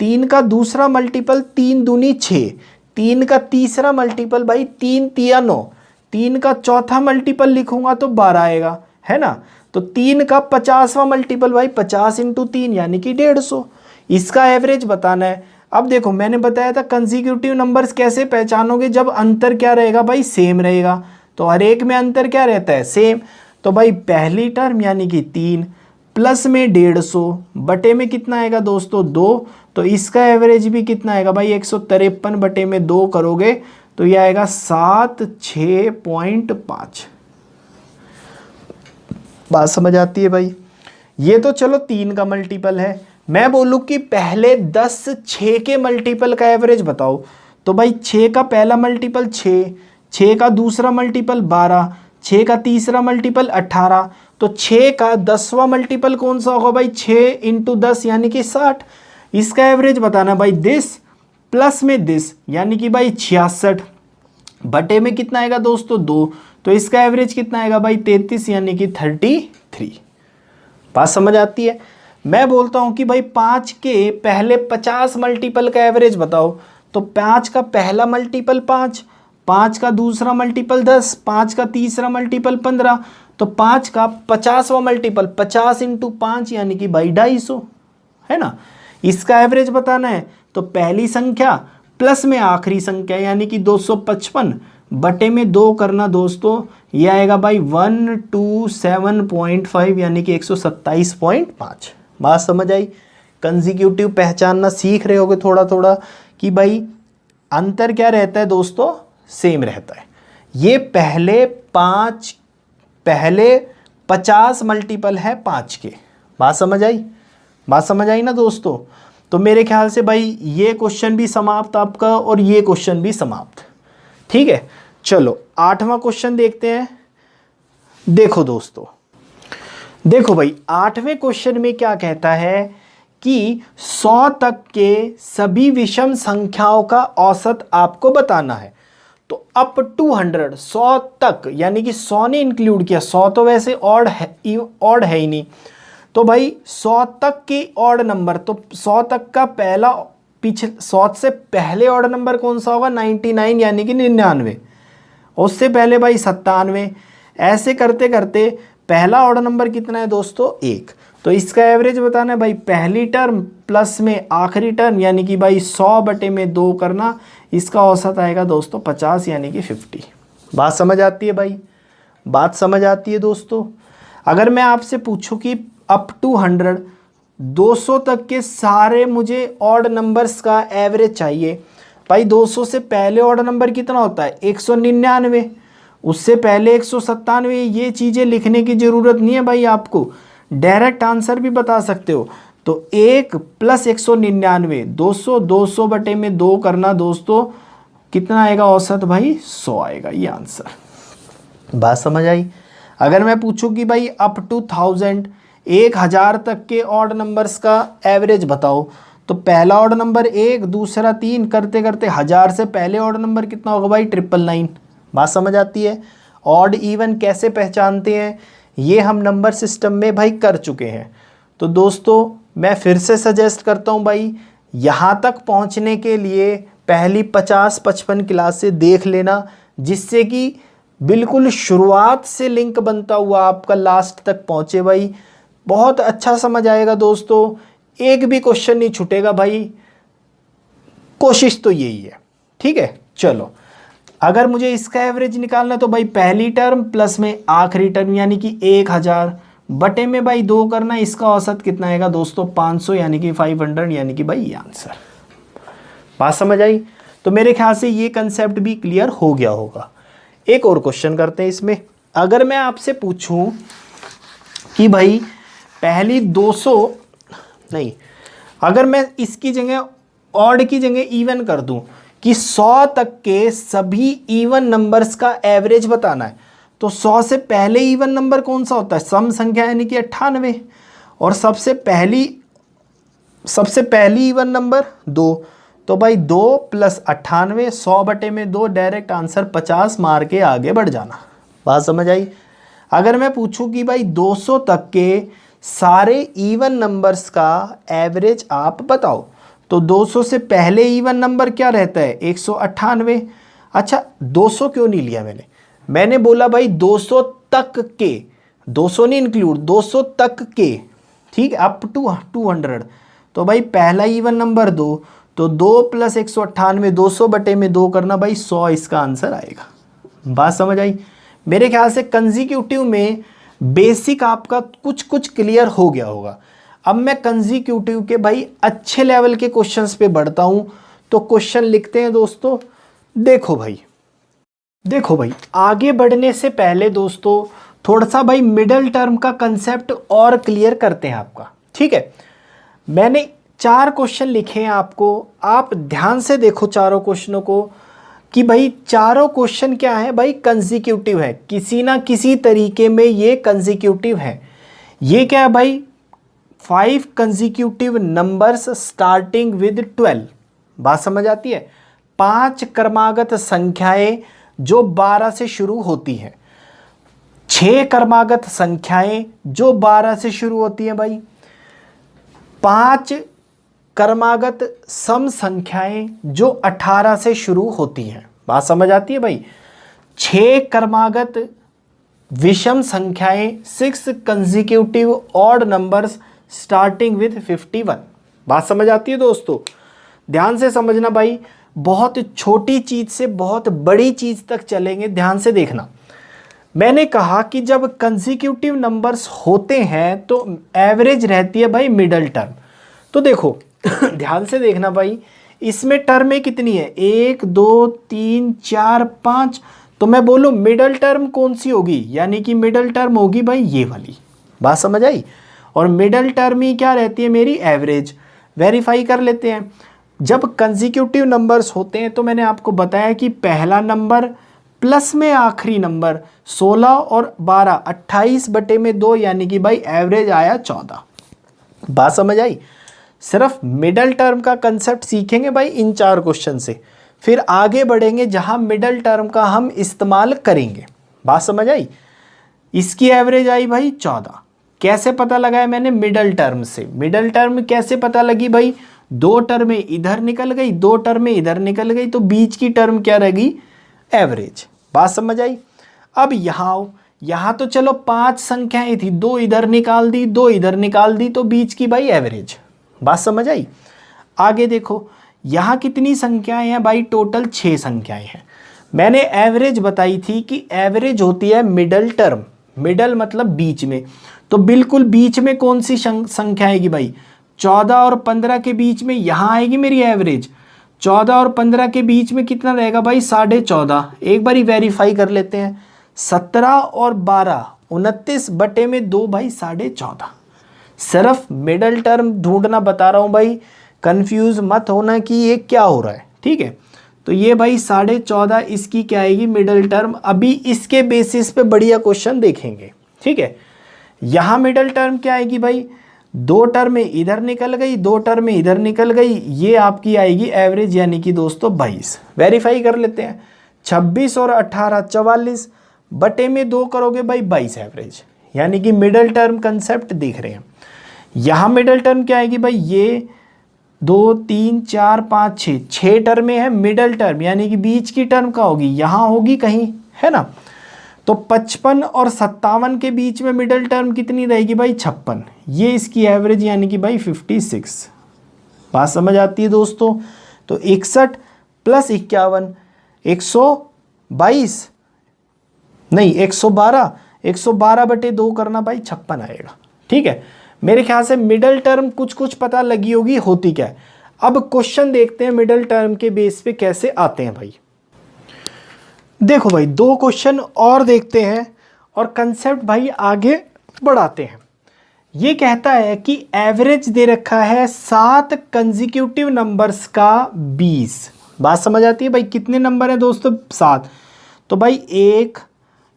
S1: 3 का दूसरा मल्टीपल 3 दूनी 6, 3 का तीसरा मल्टीपल भाई 3 तिया 9, 3 का चौथा मल्टीपल लिखूंगा तो 12 आएगा, है ना। तो 3 का 50वां मल्टीपल भाई 50 इंटू 3 यानी कि 150। इसका एवरेज बताना है। अब देखो मैंने बताया था कंसेक्यूटिव नंबर्स कैसे पहचानोगे, जब अंतर क्या रहेगा भाई? सेम रहेगा। तो हर एक में अंतर क्या रहता है? सेम। तो भाई पहली टर्म यानी कि 3 प्लस में 150 बटे में कितना आएगा दोस्तों? 2। तो इसका एवरेज भी कितना आएगा भाई? 153 बटे में 2 करोगे तो ये आएगा 76.5। बात समझ आती है भाई? ये तो चलो 3 का मल्टीपल है। मैं बोलूँ कि पहले 10 6 के मल्टीपल का एवरेज बताओ, तो भाई 6 का पहला मल्टीपल 6, 6 का दूसरा मल्टीपल 12, 6 का तीसरा मल्टीपल 18। तो 6 का 10वां मल्टीपल कौन सा होगा भाई? 6 इंटू 10 यानी कि 60। इसका एवरेज बताना भाई दिस प्लस में दिस यानी कि भाई 66 बटे में कितना आएगा दोस्तों? 2। तो इसका एवरेज कितना आएगा भाई? 33 यानी कि 33। बात समझ आती है? मैं बोलता हूं कि भाई 5 के पहले 50 मल्टीपल का एवरेज बताओ, तो 5 का पहला मल्टीपल 5, 5 का दूसरा मल्टीपल 10, 5 का तीसरा मल्टीपल 15। तो 5 का 50वां मल्टीपल 50 इंटू 5 यानी कि भाई 250, है ना। इसका एवरेज बताना है तो पहली संख्या प्लस में आखिरी संख्या यानी कि 255 बटे में 2 करना दोस्तों, ये आएगा भाई 127.5 यानी कि 127.5। बात समझ आई? कंसेक्यूटिव पहचानना सीख रहे होगे थोड़ा थोड़ा कि भाई अंतर क्या रहता है दोस्तों? सेम रहता है। ये पहले 50 मल्टीपल है 5 के। बात समझ आई? बात समझ आई ना दोस्तों? तो मेरे ख्याल से भाई ये क्वेश्चन भी समाप्त आपका और ये क्वेश्चन भी समाप्त। ठीक है, चलो 8वां क्वेश्चन देखते हैं। देखो दोस्तों, देखो भाई 8वें क्वेश्चन में क्या कहता है कि 100 तक के सभी विषम संख्याओं का औसत आपको बताना है। तो अप टू 100, 100 तक यानी कि 100 ने इंक्लूड किया, 100 तो वैसे ऑड है ही नहीं। तो भाई 100 तक के ऑड नंबर, तो 100 तक का पहला पीछे 100 से पहले ऑड नंबर कौन सा होगा? 99 यानी कि 99। उससे पहले भाई 97। ऐसे करते करते पहला ऑड नंबर कितना है दोस्तों? 1। तो इसका एवरेज बताना है भाई पहली टर्म प्लस में आखिरी टर्म यानी कि भाई 100 बटे में 2 करना, इसका औसत आएगा दोस्तों 50 यानी कि 50। बात समझ आती है भाई? बात समझ आती है दोस्तों? अगर मैं आपसे पूछूं कि अप टू 100 200 तक के सारे मुझे ऑड नंबर्स का एवरेज चाहिए, भाई 200 से पहले ऑड नंबर कितना होता है? 199। उससे पहले 197। ये चीज़ें लिखने की ज़रूरत नहीं है भाई, आपको डायरेक्ट आंसर भी बता सकते हो। तो 1 प्लस 199, 200, 200 बटे में 2 करना दोस्तों, कितना आएगा औसत भाई? 100 आएगा ये आंसर। बात समझ आई? अगर मैं पूछूं कि भाई अप टू 1000 तक के ऑड नंबर्स का एवरेज बताओ, तो पहला ऑड नंबर 1, दूसरा 3, करते करते 1000 से पहले ऑड नंबर कितना होगा भाई? 999। बात समझ आती है? ऑड इवन कैसे पहचानते हैं ये हम नंबर सिस्टम में भाई कर चुके हैं। तो दोस्तों मैं फिर से सजेस्ट करता हूँ भाई, यहाँ तक पहुँचने के लिए पहली 50-55 क्लास से देख लेना, जिससे कि बिल्कुल शुरुआत से लिंक बनता हुआ आपका लास्ट तक पहुँचे भाई। बहुत अच्छा समझ आएगा दोस्तों, एक भी क्वेश्चन नहीं छूटेगा भाई, कोशिश तो यही है। ठीक है, चलो अगर मुझे इसका एवरेज निकालना तो भाई पहली टर्म प्लस में आखिरी टर्म यानी कि 1000 बटे में भाई 2 करना, इसका औसत कितना आएगा दोस्तों 500 यानी कि 500 यानी कि भाई ये आंसर। बात समझ आई? तो मेरे ख्याल से ये कंसेप्ट भी क्लियर हो गया होगा। एक और क्वेश्चन करते हैं इसमें। अगर मैं आपसे पूछूं कि भाई पहली 200 नहीं, अगर मैं इसकी जगह ऑड की जगह इवन कर दूं कि 100 तक के सभी इवन नंबर्स का एवरेज बताना है, तो 100 से पहले इवन नंबर कौन सा होता है? सम संख्या यानी कि 98। और सबसे पहली इवन नंबर 2, तो भाई 2 + 98, 100 बटे में 2, डायरेक्ट आंसर 50 मार के आगे बढ़ जाना। बात समझ आई? अगर मैं पूछूं कि भाई 200 तक के सारे इवन नंबर्स का एवरेज आप बताओ, तो 200 से पहले इवन नंबर क्या रहता है? 198। अच्छा 200 क्यों नहीं लिया मैंने बोला भाई 200 तक के, 200 नहीं इंक्लूड, 200 तक के, ठीक है, अप टू 200। तो भाई पहला इवन नंबर 2, तो 2 + 198, 200 बटे में 2 करना भाई 100 इसका आंसर आएगा। बात समझ आई? मेरे ख्याल से कंसेक्यूटिव में बेसिक आपका कुछ क्लियर हो गया होगा। अब मैं कंसेक्यूटिव के भाई अच्छे लेवल के क्वेश्चंस पे बढ़ता हूं। तो क्वेश्चन लिखते हैं दोस्तों। देखो भाई आगे बढ़ने से पहले दोस्तों थोड़ा सा भाई मिडल टर्म का कंसेप्ट और क्लियर करते हैं आपका, ठीक है। मैंने 4 क्वेश्चन लिखे हैं आपको, आप ध्यान से देखो चारों क्वेश्चनों को कि भाई चारों क्वेश्चन क्या है भाई? कंसेक्यूटिव है, किसी ना किसी तरीके में ये कंसेक्यूटिव है। ये क्या है भाई? 5 कंसेक्यूटिव नंबर्स स्टार्टिंग विद 12। बात समझ आती है? 5 क्रमागत संख्याएं जो 12 से शुरू होती हैं, 6 क्रमागत संख्याएं जो 12 से शुरू होती हैं भाई, 5 क्रमागत सम संख्याएं जो 18 से शुरू होती हैं। बात समझ आती है भाई? 6 क्रमागत विषम संख्याएं, 6 consecutive odd numbers starting with 51। बात समझ आती है दोस्तों? ध्यान से समझना भाई, बहुत छोटी चीज से बहुत बड़ी चीज तक चलेंगे, ध्यान से देखना। मैंने कहा कि जब कंसेक्यूटिव नंबर्स होते हैं तो एवरेज रहती है भाई मिडल टर्म। तो देखो ध्यान से देखना भाई, इसमें टर्में कितनी है? 1 2 3 4 5। तो मैं बोलूं मिडल टर्म कौन सी होगी? यानी कि मिडल टर्म होगी भाई ये वाली। बात समझ आई? और मिडल टर्म ही क्या रहती है? मेरी एवरेज। वेरीफाई कर लेते हैं। जब कंसेक्यूटिव नंबर्स होते हैं तो मैंने आपको बताया कि पहला नंबर प्लस में आखिरी नंबर 16 और 12, 28 बटे में 2 यानी कि भाई एवरेज आया 14। बात समझ आई? सिर्फ मिडल टर्म का कंसेप्ट सीखेंगे भाई इन 4 क्वेश्चन से, फिर आगे बढ़ेंगे जहां मिडल टर्म का हम इस्तेमाल करेंगे। बात समझ आई? इसकी एवरेज आई भाई 14। कैसे पता लगाया मैंने? मिडल टर्म से। मिडल टर्म कैसे पता लगी भाई? 2 टर्में इधर निकल गई, 2 टर्में इधर निकल गई, तो बीच की टर्म क्या रहेगी? एवरेज। बात समझ आई? अब यहाँ आओ, यहाँ तो चलो 5 संख्याएं थी, 2 इधर निकाल दी, 2 इधर निकाल दी, तो बीच की भाई एवरेज। बात समझ आई? आगे देखो, यहाँ कितनी संख्याएं हैं भाई? टोटल 6 संख्याएं हैं। मैंने एवरेज बताई थी कि एवरेज होती है मिडल टर्म। मिडल मतलब बीच में, तो बिल्कुल बीच में कौन सी संख्या आएगी भाई? 14 और 15 के बीच में यहाँ आएगी मेरी एवरेज। 14 और 15 के बीच में कितना रहेगा भाई? 14.5। एक बार ही वेरीफाई कर लेते हैं। 17 और 12, 29 बटे में 2 भाई 14.5। सिर्फ मिडल टर्म ढूंढना बता रहा हूँ भाई, कंफ्यूज मत होना कि ये क्या हो रहा है, ठीक है। तो ये भाई 14.5 इसकी क्या आएगी? Middle term. अभी इसके बेसिस पे बढ़िया क्वेश्चन देखेंगे, ठीक है। यहाँ मिडल टर्म क्या आएगी भाई? 2 टर्में इधर निकल गई, 2 टर्में इधर निकल गई, ये आपकी आएगी एवरेज यानी कि दोस्तों 22। वेरीफाई कर लेते हैं। 26 और 18, 44 बटे में 2 करोगे भाई 22 एवरेज, यानी कि मिडल टर्म कंसेप्ट देख रहे हैं। यहाँ मिडल टर्म क्या आएगी भाई? ये 2 3 4 5 6 टर्में हैं मिडल टर्म, यानी कि बीच की टर्म का होगी, यहाँ होगी कहीं, है ना। तो 55 और 57 के बीच में मिडल टर्म कितनी रहेगी भाई? 56। ये इसकी एवरेज यानी कि भाई 56। बात समझ आती है दोस्तों? तो 61 + 51, 22 नहीं 112, 112/2 करना भाई 56 आएगा। ठीक है, मेरे ख्याल से मिडल टर्म कुछ कुछ पता लगी होगी होती क्या है। अब क्वेश्चन देखते हैं मिडल टर्म के बेस पे कैसे आते हैं भाई। देखो भाई 2 क्वेश्चन और देखते हैं और कंसेप्ट भाई आगे बढ़ाते हैं। ये कहता है कि एवरेज दे रखा है 7 कंसेक्यूटिव नंबर्स का 20। बात समझ आती है भाई, कितने नंबर हैं दोस्तों? 7। तो भाई 1,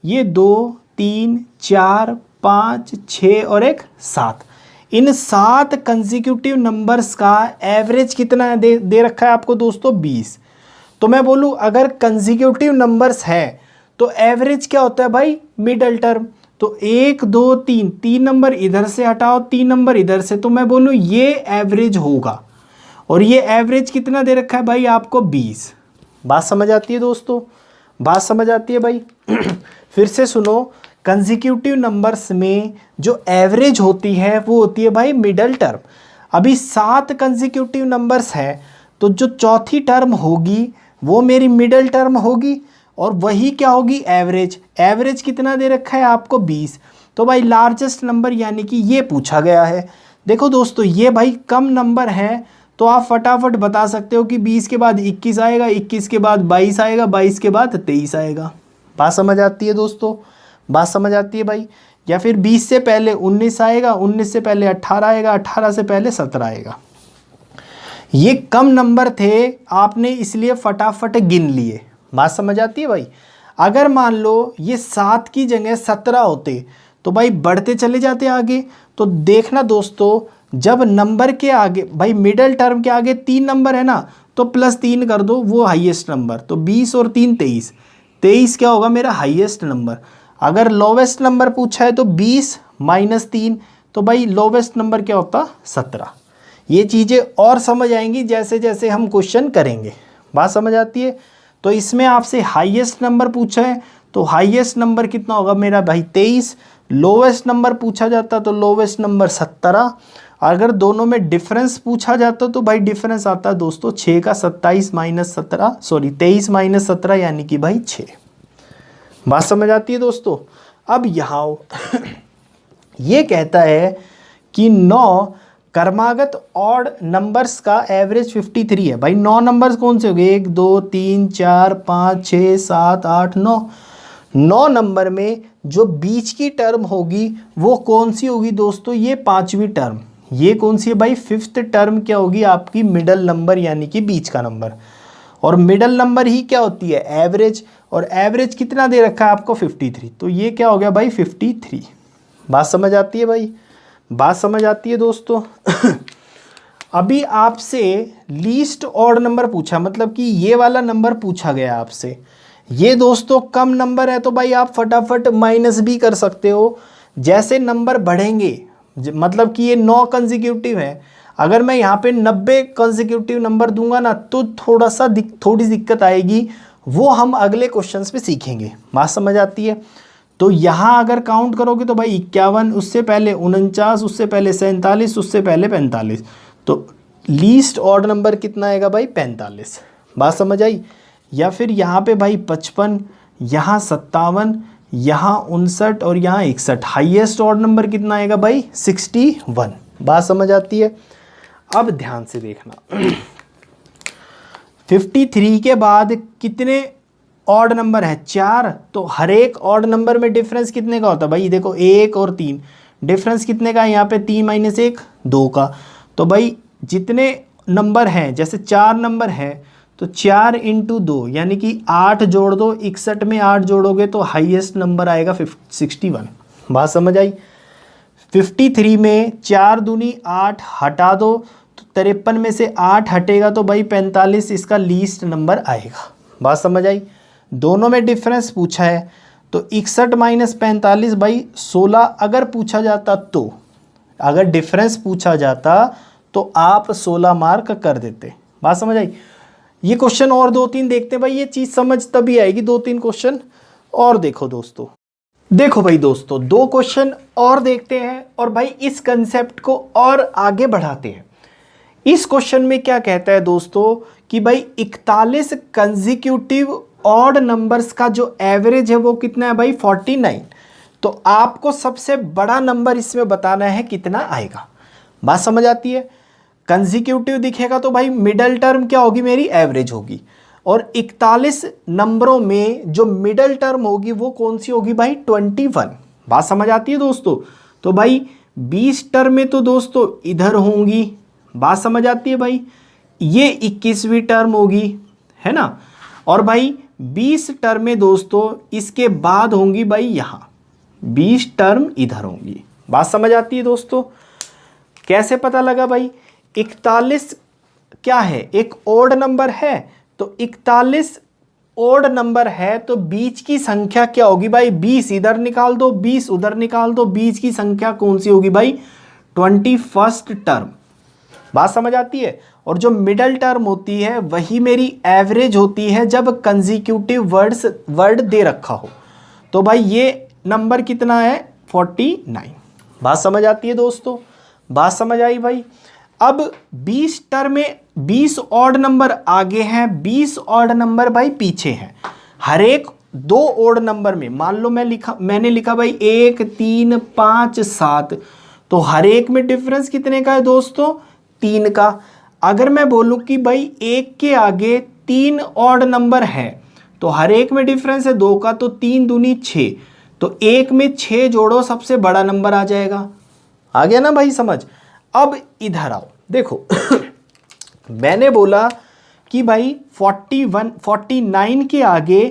S1: ये 2, 3, 4, 5, 6 और एक 7। इन 7 कंसेक्यूटिव नंबर्स का एवरेज कितना दे रखा है आपको दोस्तों? 20। तो मैं बोलूँ अगर कंसेक्यूटिव नंबर्स है तो एवरेज क्या होता है भाई? Middle term. तो 1, 2, 3, 3 नंबर इधर से हटाओ, 3 नंबर इधर से, तो मैं बोलूँ ये एवरेज होगा। और ये एवरेज कितना दे रखा है भाई आपको? 20। बात समझ आती है दोस्तों? बात समझ आती है भाई? फिर से सुनो, कंसेक्यूटिव नंबर्स में जो एवरेज होती है वो होती है भाई मिडल टर्म। अभी 7 कंसेक्यूटिव नंबर्स है तो जो चौथी टर्म होगी वो मेरी मिडल टर्म होगी और वही क्या होगी? एवरेज। एवरेज कितना दे रखा है आपको? 20। तो भाई लार्जेस्ट नंबर यानी कि ये पूछा गया है। देखो दोस्तों ये भाई कम नंबर है तो आप फटाफट बता सकते हो कि 20 के बाद 21 आएगा, 21 के बाद 22 आएगा, 22 के बाद 23 आएगा। बात समझ आती है दोस्तों? बात समझ आती है भाई? या फिर 20 से पहले 19 आएगा, 19 से पहले 18 आएगा, 18 से पहले 17 आएगा। ये कम नंबर थे, आपने इसलिए फटाफट गिन लिए। बात समझ आती है भाई? अगर मान लो ये 7 की जगह 17 होते तो भाई बढ़ते चले जाते आगे। तो देखना दोस्तों, जब नंबर के आगे भाई मिडल टर्म के आगे 3 नंबर है ना, तो +3 कर दो, वो हाईएस्ट नंबर। तो 20 और 3 23, 23 क्या होगा मेरा? Highest number. अगर लोवेस्ट नंबर पूछा है तो 20 - 3, तो भाई लोवेस्ट नंबर क्या होता? 17। ये चीज़ें और समझ आएंगी जैसे जैसे हम क्वेश्चन करेंगे। बात समझ आती है? तो इसमें आपसे हाईएस्ट नंबर पूछा है तो हाईएस्ट नंबर कितना होगा मेरा भाई? 23। लोवेस्ट नंबर पूछा जाता तो लोवेस्ट नंबर 17। अगर दोनों में डिफरेंस पूछा जाता तो भाई डिफरेंस आता है दोस्तों 6 का 27 - 17, सॉरी 23 - 17 यानी कि भाई 6। बात समझ आती है दोस्तों? अब यहाँ ये कहता है कि 9 क्रमागत ऑड नंबर्स का एवरेज 53 है। भाई 9 नंबर्स कौन से हो गए? 1, 2, 3, 4, 5, 6, 7, 8, 9। 9 नंबर में जो बीच की टर्म होगी वो कौन सी होगी दोस्तों? ये 5वीं टर्म। ये कौन सी है भाई? 5th टर्म क्या होगी आपकी? मिडल नंबर यानी कि बीच का नंबर। और मिडल नंबर ही क्या होती है? एवरेज। और एवरेज कितना दे रखा है आपको? 53। तो ये क्या हो गया भाई? 53। बात समझ आती है भाई? बात समझ आती है दोस्तों? अभी आपसे लीस्ट ऑड नंबर पूछा, मतलब कि ये वाला नंबर पूछा गया आपसे। ये दोस्तों कम नंबर है तो भाई आप फटाफट माइनस भी कर सकते हो। जैसे नंबर बढ़ेंगे, मतलब कि ये 9 कंसेक्यूटिव है, अगर मैं यहाँ पे 90 कंसेक्यूटिव नंबर दूंगा ना तो थोड़ी दिक्कत आएगी। वो हम अगले क्वेश्चंस पे सीखेंगे। बात समझ आती है? तो यहाँ अगर काउंट करोगे तो भाई 51, उससे पहले 49, उससे पहले 47, उससे पहले 45। तो लीस्ट ऑड नंबर कितना आएगा भाई? 45। बात समझ आई? या फिर यहाँ पे भाई 55, यहाँ 57, यहाँ 59 और यहाँ 61। हाईएस्ट ऑड नंबर कितना आएगा भाई? 61। बात समझ आती है? अब ध्यान से देखना 53 के बाद कितने ऑड नंबर है? 4। तो हर एक ऑड नंबर में डिफरेंस कितने का होता है भाई? देखो 1 और 3, डिफरेंस कितने का है यहाँ पे? 3 - 1 2 का। तो भाई जितने नंबर हैं, जैसे 4 नंबर है तो 4 × 2 यानी कि 8 जोड़ दो। 61 में 8 जोड़ोगे तो हाईएस्ट नंबर आएगा 61। बात समझ आई? 53 में 4 दूनी 8 हटा दो तो 53 में से 8 हटेगा तो भाई 45 इसका लीस्ट नंबर आएगा। बात समझ आई? दोनों में डिफरेंस पूछा है तो 61 - 45 भाई 16 अगर पूछा जाता तो, अगर डिफरेंस पूछा जाता तो आप 16 मार्क कर देते। बात समझ आई? ये क्वेश्चन और 2-3 देखते हैं भाई, ये चीज़ समझ तभी आएगी। 2-3 क्वेश्चन और देखो दोस्तों। देखो भाई दोस्तों 2 क्वेश्चन और देखते हैं और भाई इस कंसेप्ट को और आगे बढ़ाते हैं। इस क्वेश्चन में क्या कहता है दोस्तों कि भाई 41 कंसेक्यूटिव ऑड नंबर्स का जो एवरेज है वो कितना है भाई 49। तो आपको सबसे बड़ा नंबर इसमें बताना है कितना आएगा। बात समझ आती है। कंसेक्यूटिव दिखेगा तो भाई मिडल टर्म क्या होगी, मेरी एवरेज होगी। और 41 नंबरों में जो मिडल टर्म होगी वो कौन सी होगी भाई 21। बात समझ आती है दोस्तों। तो भाई 20 टर्म में तो दोस्तों इधर होंगी, बात समझ आती है भाई। ये 21वीं टर्म होगी, है ना। और भाई 20 टर्म में दोस्तों इसके बाद होंगी भाई यहाँ 20 टर्म इधर होंगी। बात समझ आती है दोस्तों। कैसे पता लगा भाई, 41 क्या है, एक ओड नंबर है। तो 41 ओड नंबर है तो बीच की संख्या क्या होगी भाई 20 इधर निकाल दो, 20 उधर निकाल दो, बीच की संख्या कौन सी होगी भाई 21st टर्म। बात समझ आती है। और जो मिडल टर्म होती है वही मेरी एवरेज होती है जब कंसेक्यूटिव वर्ड दे रखा हो। तो भाई ये नंबर कितना है 49। बात समझ आती है दोस्तों। बात समझ आई भाई। अब 20 टर्म में 20 ऑड नंबर आगे हैं, 20 ऑड नंबर भाई पीछे हैं। हर एक 2 ऑड नंबर में मान लो मैंने लिखा भाई 1 3 5 7, तो हर एक में डिफरेंस कितने का है दोस्तों 3 का। अगर मैं बोलूं कि भाई 1 के आगे 3 ऑड नंबर है तो हर एक में डिफरेंस है 2 का, तो 3 दूनी 6, तो 1 में 6 जोड़ो सबसे बड़ा नंबर आ जाएगा। आ गया ना भाई समझ। अब इधर आओ देखो मैंने बोला कि भाई 49 के आगे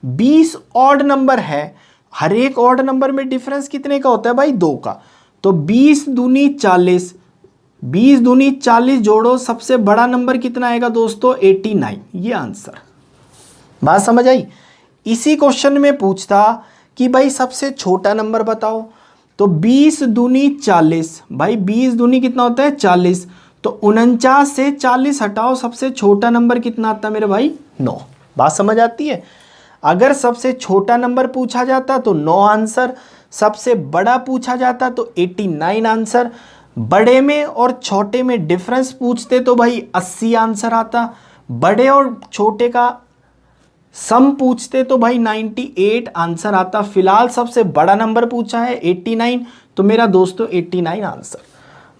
S1: 20 ऑड नंबर है, हर एक ऑड नंबर में डिफरेंस कितने का होता है भाई 2 का। तो 20 दूनी 40, 20 दूनी 40 जोड़ो सबसे बड़ा नंबर कितना आएगा दोस्तों 89, ये आंसर। बात समझ आई। इसी क्वेश्चन में पूछता कि भाई सबसे छोटा नंबर बताओ, तो 20 दूनी 40, भाई 20 दूनी कितना होता है 40, तो 49 से 40 हटाओ सबसे छोटा नंबर कितना आता है मेरे भाई 9। बात समझ आती है। अगर सबसे छोटा नंबर पूछा जाता तो 9 आंसर, सबसे बड़ा पूछा जाता तो 89 आंसर, बड़े में और छोटे में डिफरेंस पूछते तो भाई 80 आंसर आता, बड़े और छोटे का सम पूछते तो भाई 98 आंसर आता। फिलहाल सबसे बड़ा नंबर पूछा है 89, तो मेरा दोस्तों 89 आंसर।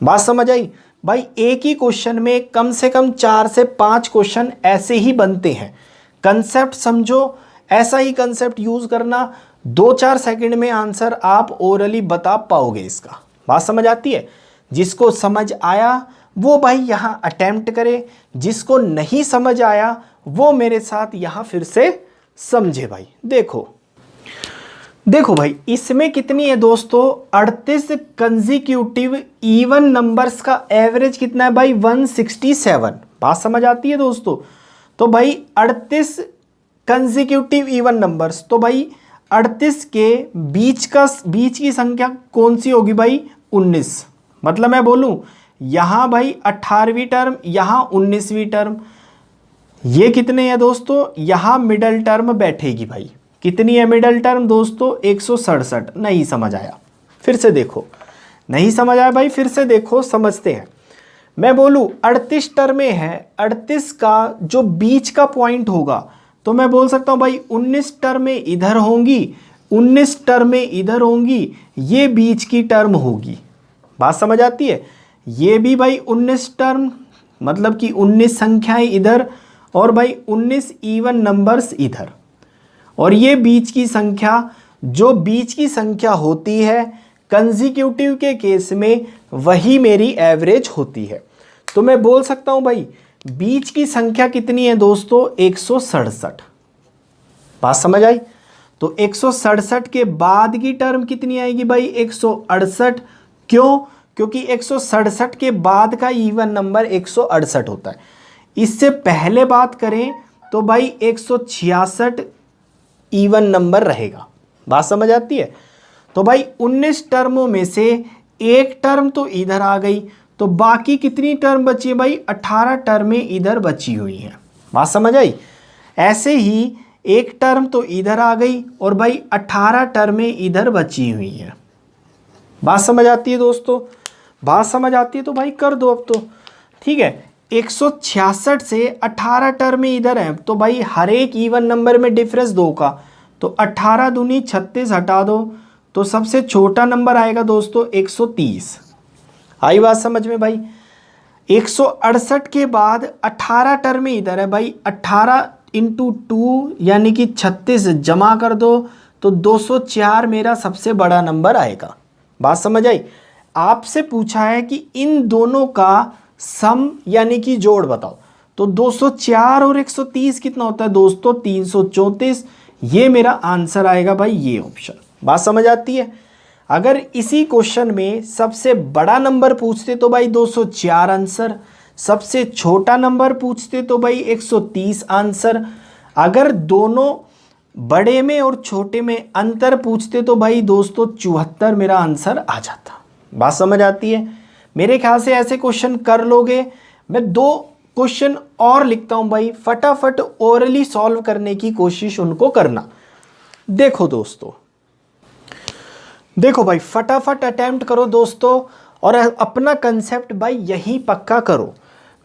S1: बात समझ आई भाई। एक ही क्वेश्चन में कम से कम 4 से 5 क्वेश्चन ऐसे ही बनते हैं। कंसेप्ट समझो, ऐसा ही कंसेप्ट यूज करना, 2-4 सेकंड में आंसर आप ओरली बता पाओगे इसका। बात समझ आती है। जिसको समझ आया वो भाई यहाँ अटेम्प्ट करे, जिसको नहीं समझ आया वो मेरे साथ यहाँ फिर से समझे भाई। देखो भाई इसमें कितनी है दोस्तों 38 कंसेक्यूटिव इवन नंबर्स का एवरेज कितना है भाई 167। बात समझ आती है दोस्तों। तो भाई 38 कंसेक्यूटिव इवन नंबर्स, तो भाई 38 के बीच की संख्या कौन सी होगी भाई 19। मतलब मैं बोलूं यहां भाई 18वीं टर्म, यहां 19वीं टर्म, ये कितने हैं दोस्तों, यहां मिडल टर्म बैठेगी भाई। कितनी है मिडल टर्म दोस्तों 167। नहीं समझ आया फिर से देखो, नहीं समझ आया भाई फिर से देखो, समझते हैं। मैं बोलूं 38 टर्में हैं, 38 का जो बीच का पॉइंट होगा तो मैं बोल सकता हूं भाई 19 टर्में इधर होंगी, 19 टर्में इधर होंगी, ये बीच की टर्म होगी। बात समझ आती है। ये भी भाई 19 टर्म, मतलब कि 19 संख्याएं इधर, और भाई 19 इवन नंबर्स इधर, और ये बीच की संख्या, जो बीच की संख्या होती है कंसेक्यूटिव के केस में वही मेरी एवरेज होती है। तो मैं बोल सकता हूं भाई बीच की संख्या कितनी है दोस्तों 167। बात समझ आई। तो 167 के बाद की टर्म कितनी आएगी भाई 168। क्यों? क्योंकि 167 के बाद का इवन नंबर 168 होता है। इससे पहले बात करें तो भाई 166 इवन नंबर रहेगा। बात समझ आती है। तो भाई 19 टर्मों में से एक टर्म तो इधर आ गई, तो बाकी कितनी टर्म बची है भाई 18 टर्में इधर बची हुई हैं। बात समझ आई। ऐसे ही एक टर्म तो इधर आ गई और भाई 18 टर्में इधर बची हुई हैं। बात समझ आती है दोस्तों। बात समझ आती है तो भाई कर दो अब तो। ठीक है, 166 से 18 टर्म इधर है, तो भाई हर एक इवन नंबर में डिफरेंस 2 का, तो 18 दूनी 36 हटा दो तो सबसे छोटा नंबर आएगा दोस्तों 130। आई बात समझ में भाई। 168 के बाद 18 टर्म इधर है भाई, 18 इंटू 2 यानी कि 36 जमा कर दो तो 204 मेरा सबसे बड़ा नंबर आएगा। बात समझ आई। आपसे पूछा है कि इन दोनों का सम यानी कि जोड़ बताओ, तो 204 और 130 कितना होता है दोस्तों 334। ये मेरा आंसर आएगा भाई, ये ऑप्शन। बात समझ आती है। अगर इसी क्वेश्चन में सबसे बड़ा नंबर पूछते तो भाई 204 आंसर, सबसे छोटा नंबर पूछते तो भाई 130 आंसर, अगर दोनों बड़े में और छोटे में अंतर पूछते तो भाई दोस्तों 74 मेरा आंसर आ जाता। बात समझ आती है। मेरे ख्याल से ऐसे क्वेश्चन कर लोगे। मैं 2 क्वेश्चन और लिखता हूं भाई, फटाफट ओरली सॉल्व करने की कोशिश उनको करना। देखो दोस्तों, देखो भाई फटाफट अटेम्प्ट करो दोस्तों, और अपना कंसेप्ट भाई यही पक्का करो।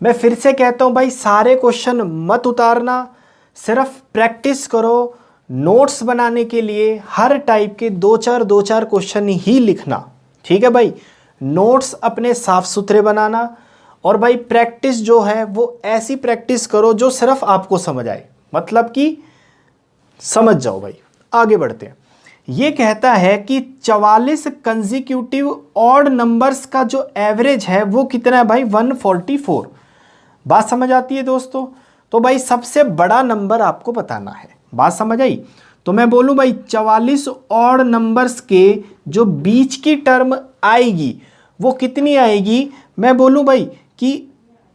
S1: मैं फिर से कहता हूं भाई, सारे क्वेश्चन मत उतारना, सिर्फ प्रैक्टिस करो। नोट्स बनाने के लिए हर टाइप के 2-4 क्वेश्चन ही लिखना, ठीक है भाई। नोट्स अपने साफ सुथरे बनाना, और भाई प्रैक्टिस जो है वो ऐसी प्रैक्टिस करो जो सिर्फ आपको समझ आए, मतलब कि समझ जाओ भाई। आगे बढ़ते हैं। ये कहता है कि 44 कंसेक्यूटिव ऑड नंबर्स का जो एवरेज है वो कितना है भाई 144। बात समझ आती है दोस्तों। तो भाई सबसे बड़ा नंबर आपको बताना है। बात समझ आई। तो मैं बोलूं भाई 44 ऑड नंबर्स के जो बीच की टर्म आएगी वो कितनी आएगी। मैं बोलूं भाई कि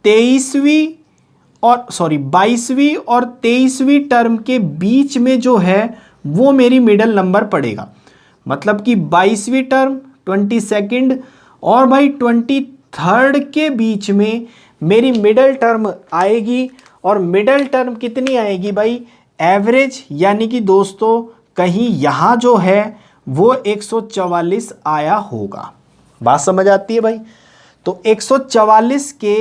S1: 22वीं और 23वीं टर्म के बीच में जो है वो मेरी मिडल नंबर पड़ेगा। मतलब कि 22वीं टर्म 22nd और भाई 23rd के बीच में मेरी मिडल टर्म आएगी। और मिडल टर्म कितनी आएगी भाई, एवरेज, यानी कि दोस्तों कहीं यहाँ जो है वो 144 आया होगा। बात समझ आती है भाई। तो 144 के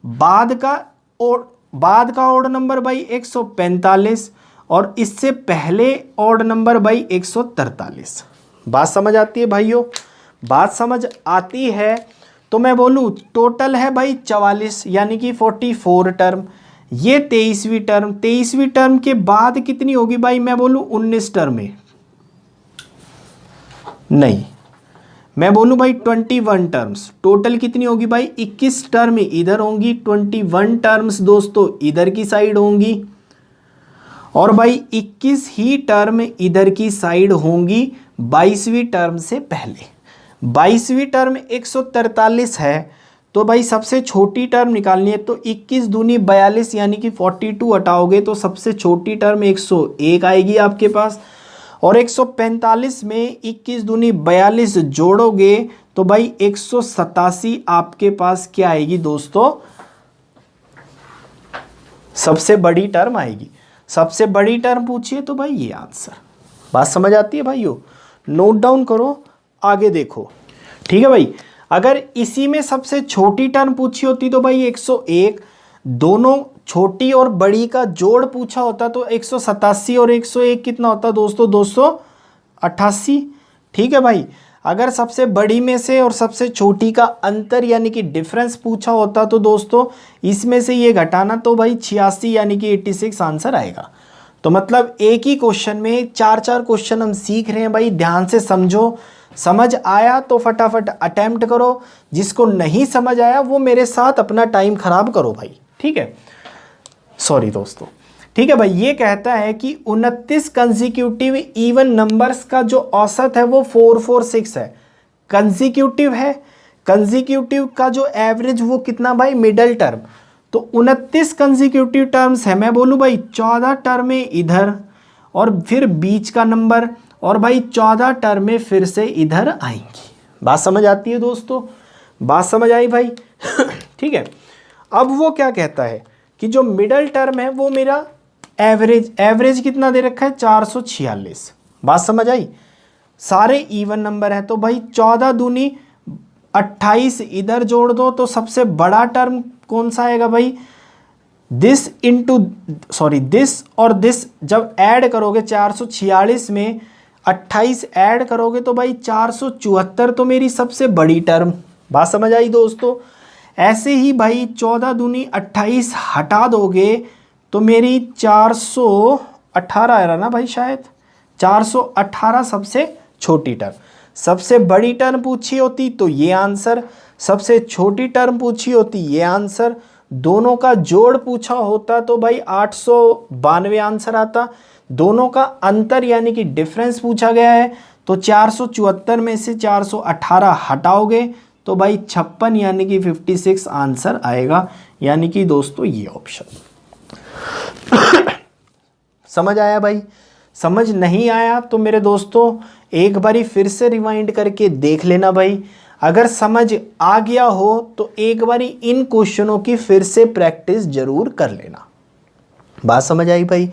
S1: बाद का ऑड नंबर भाई 145, और इससे पहले ऑड नंबर भाई 143। बात समझ आती है भाइयों। बात समझ आती है। तो मैं बोलूँ टोटल है भाई 44 यानी कि 44 टर्म। ये 23वीं टर्म के बाद कितनी होगी भाई, मैं बोलूँ 19 टर्म है, नहीं मैं बोलूँ भाई 21 टर्म्स। टोटल कितनी होगी भाई 21 टर्म इधर होंगी, 21 टर्म्स दोस्तों इधर की साइड होंगी, और भाई 21 ही टर्म इधर की साइड होंगी 22वीं टर्म से पहले। 22वीं टर्म 143 है, तो भाई सबसे छोटी टर्म निकालनी है, तो 21 दूनी 42 यानी कि 42 हटाओगे तो सबसे छोटी टर्म 101 आएगी आपके पास। और 145 में 21 दूनी 42 जोड़ोगे तो भाई 187 आपके पास क्या आएगी दोस्तों, सबसे बड़ी टर्म आएगी। सबसे बड़ी टर्म पूछिए तो भाई ये आंसर। बात समझ आती है भाइयों। नोट डाउन करो, आगे देखो, ठीक है भाई। अगर इसी में सबसे छोटी टर्म पूछी होती तो भाई 101, दोनों छोटी और बड़ी का जोड़ पूछा होता तो 187 और 101 कितना होता दोस्तों 288। ठीक है भाई। अगर सबसे बड़ी में से और सबसे छोटी का अंतर यानी कि डिफरेंस पूछा होता तो दोस्तों इसमें से ये घटाना, तो भाई 86 यानी कि 86 आंसर आएगा। तो मतलब एक ही क्वेश्चन में 4 क्वेश्चन हम सीख रहे हैं भाई। ध्यान से समझो, समझ आया तो फटाफट अटेम्प्ट करो, जिसको नहीं समझ आया वो मेरे साथ अपना टाइम खराब करो भाई। ठीक है, सॉरी दोस्तों। ठीक है भाई। ये कहता है कि 29 कंसेक्यूटिव इवन नंबर्स का जो औसत है वो 446 है। कंसेक्यूटिव है, कंसेक्यूटिव का जो एवरेज वो कितना भाई, मिडल टर्म। तो 29 कंसेक्यूटिव टर्म्स है, मैं बोलूँ भाई 14 टर्में इधर और फिर बीच का नंबर, और भाई 14 टर्में फिर से इधर आएंगी। बात समझ आती है दोस्तों, बात समझ आई भाई। ठीक है। अब वो क्या कहता है कि जो मिडल टर्म है वो मेरा एवरेज कितना दे रखा है 446। बात समझ आई। सारे इवन नंबर है तो भाई 14 दूनी 28 इधर जोड़ दो तो सबसे बड़ा टर्म कौन सा आएगा भाई, दिस इंटू सॉरी दिस और दिस जब ऐड करोगे 446 में 28 ऐड करोगे तो भाई 474 तो मेरी सबसे बड़ी टर्म। बात समझ आई दोस्तों। ऐसे ही भाई 14 दूनी 28 हटा दोगे तो मेरी 418 आ रहा ना भाई, शायद 418 सबसे छोटी टर्म। सबसे बड़ी टर्म पूछी होती तो ये आंसर, सबसे छोटी टर्म पूछी होती ये आंसर, दोनों का जोड़ पूछा होता तो भाई 892 आंसर आता। दोनों का अंतर यानी कि डिफरेंस पूछा गया है तो 474 में से 418 हटाओगे तो भाई 56 यानी कि 56 आंसर आएगा, यानी कि दोस्तों ये ऑप्शन। समझ आया भाई? समझ नहीं आया तो मेरे दोस्तों एक बारी फिर से रिवाइंड करके देख लेना भाई। अगर समझ आ गया हो तो एक बारी इन क्वेश्चनों की फिर से प्रैक्टिस जरूर कर लेना। बात समझ आई भाई?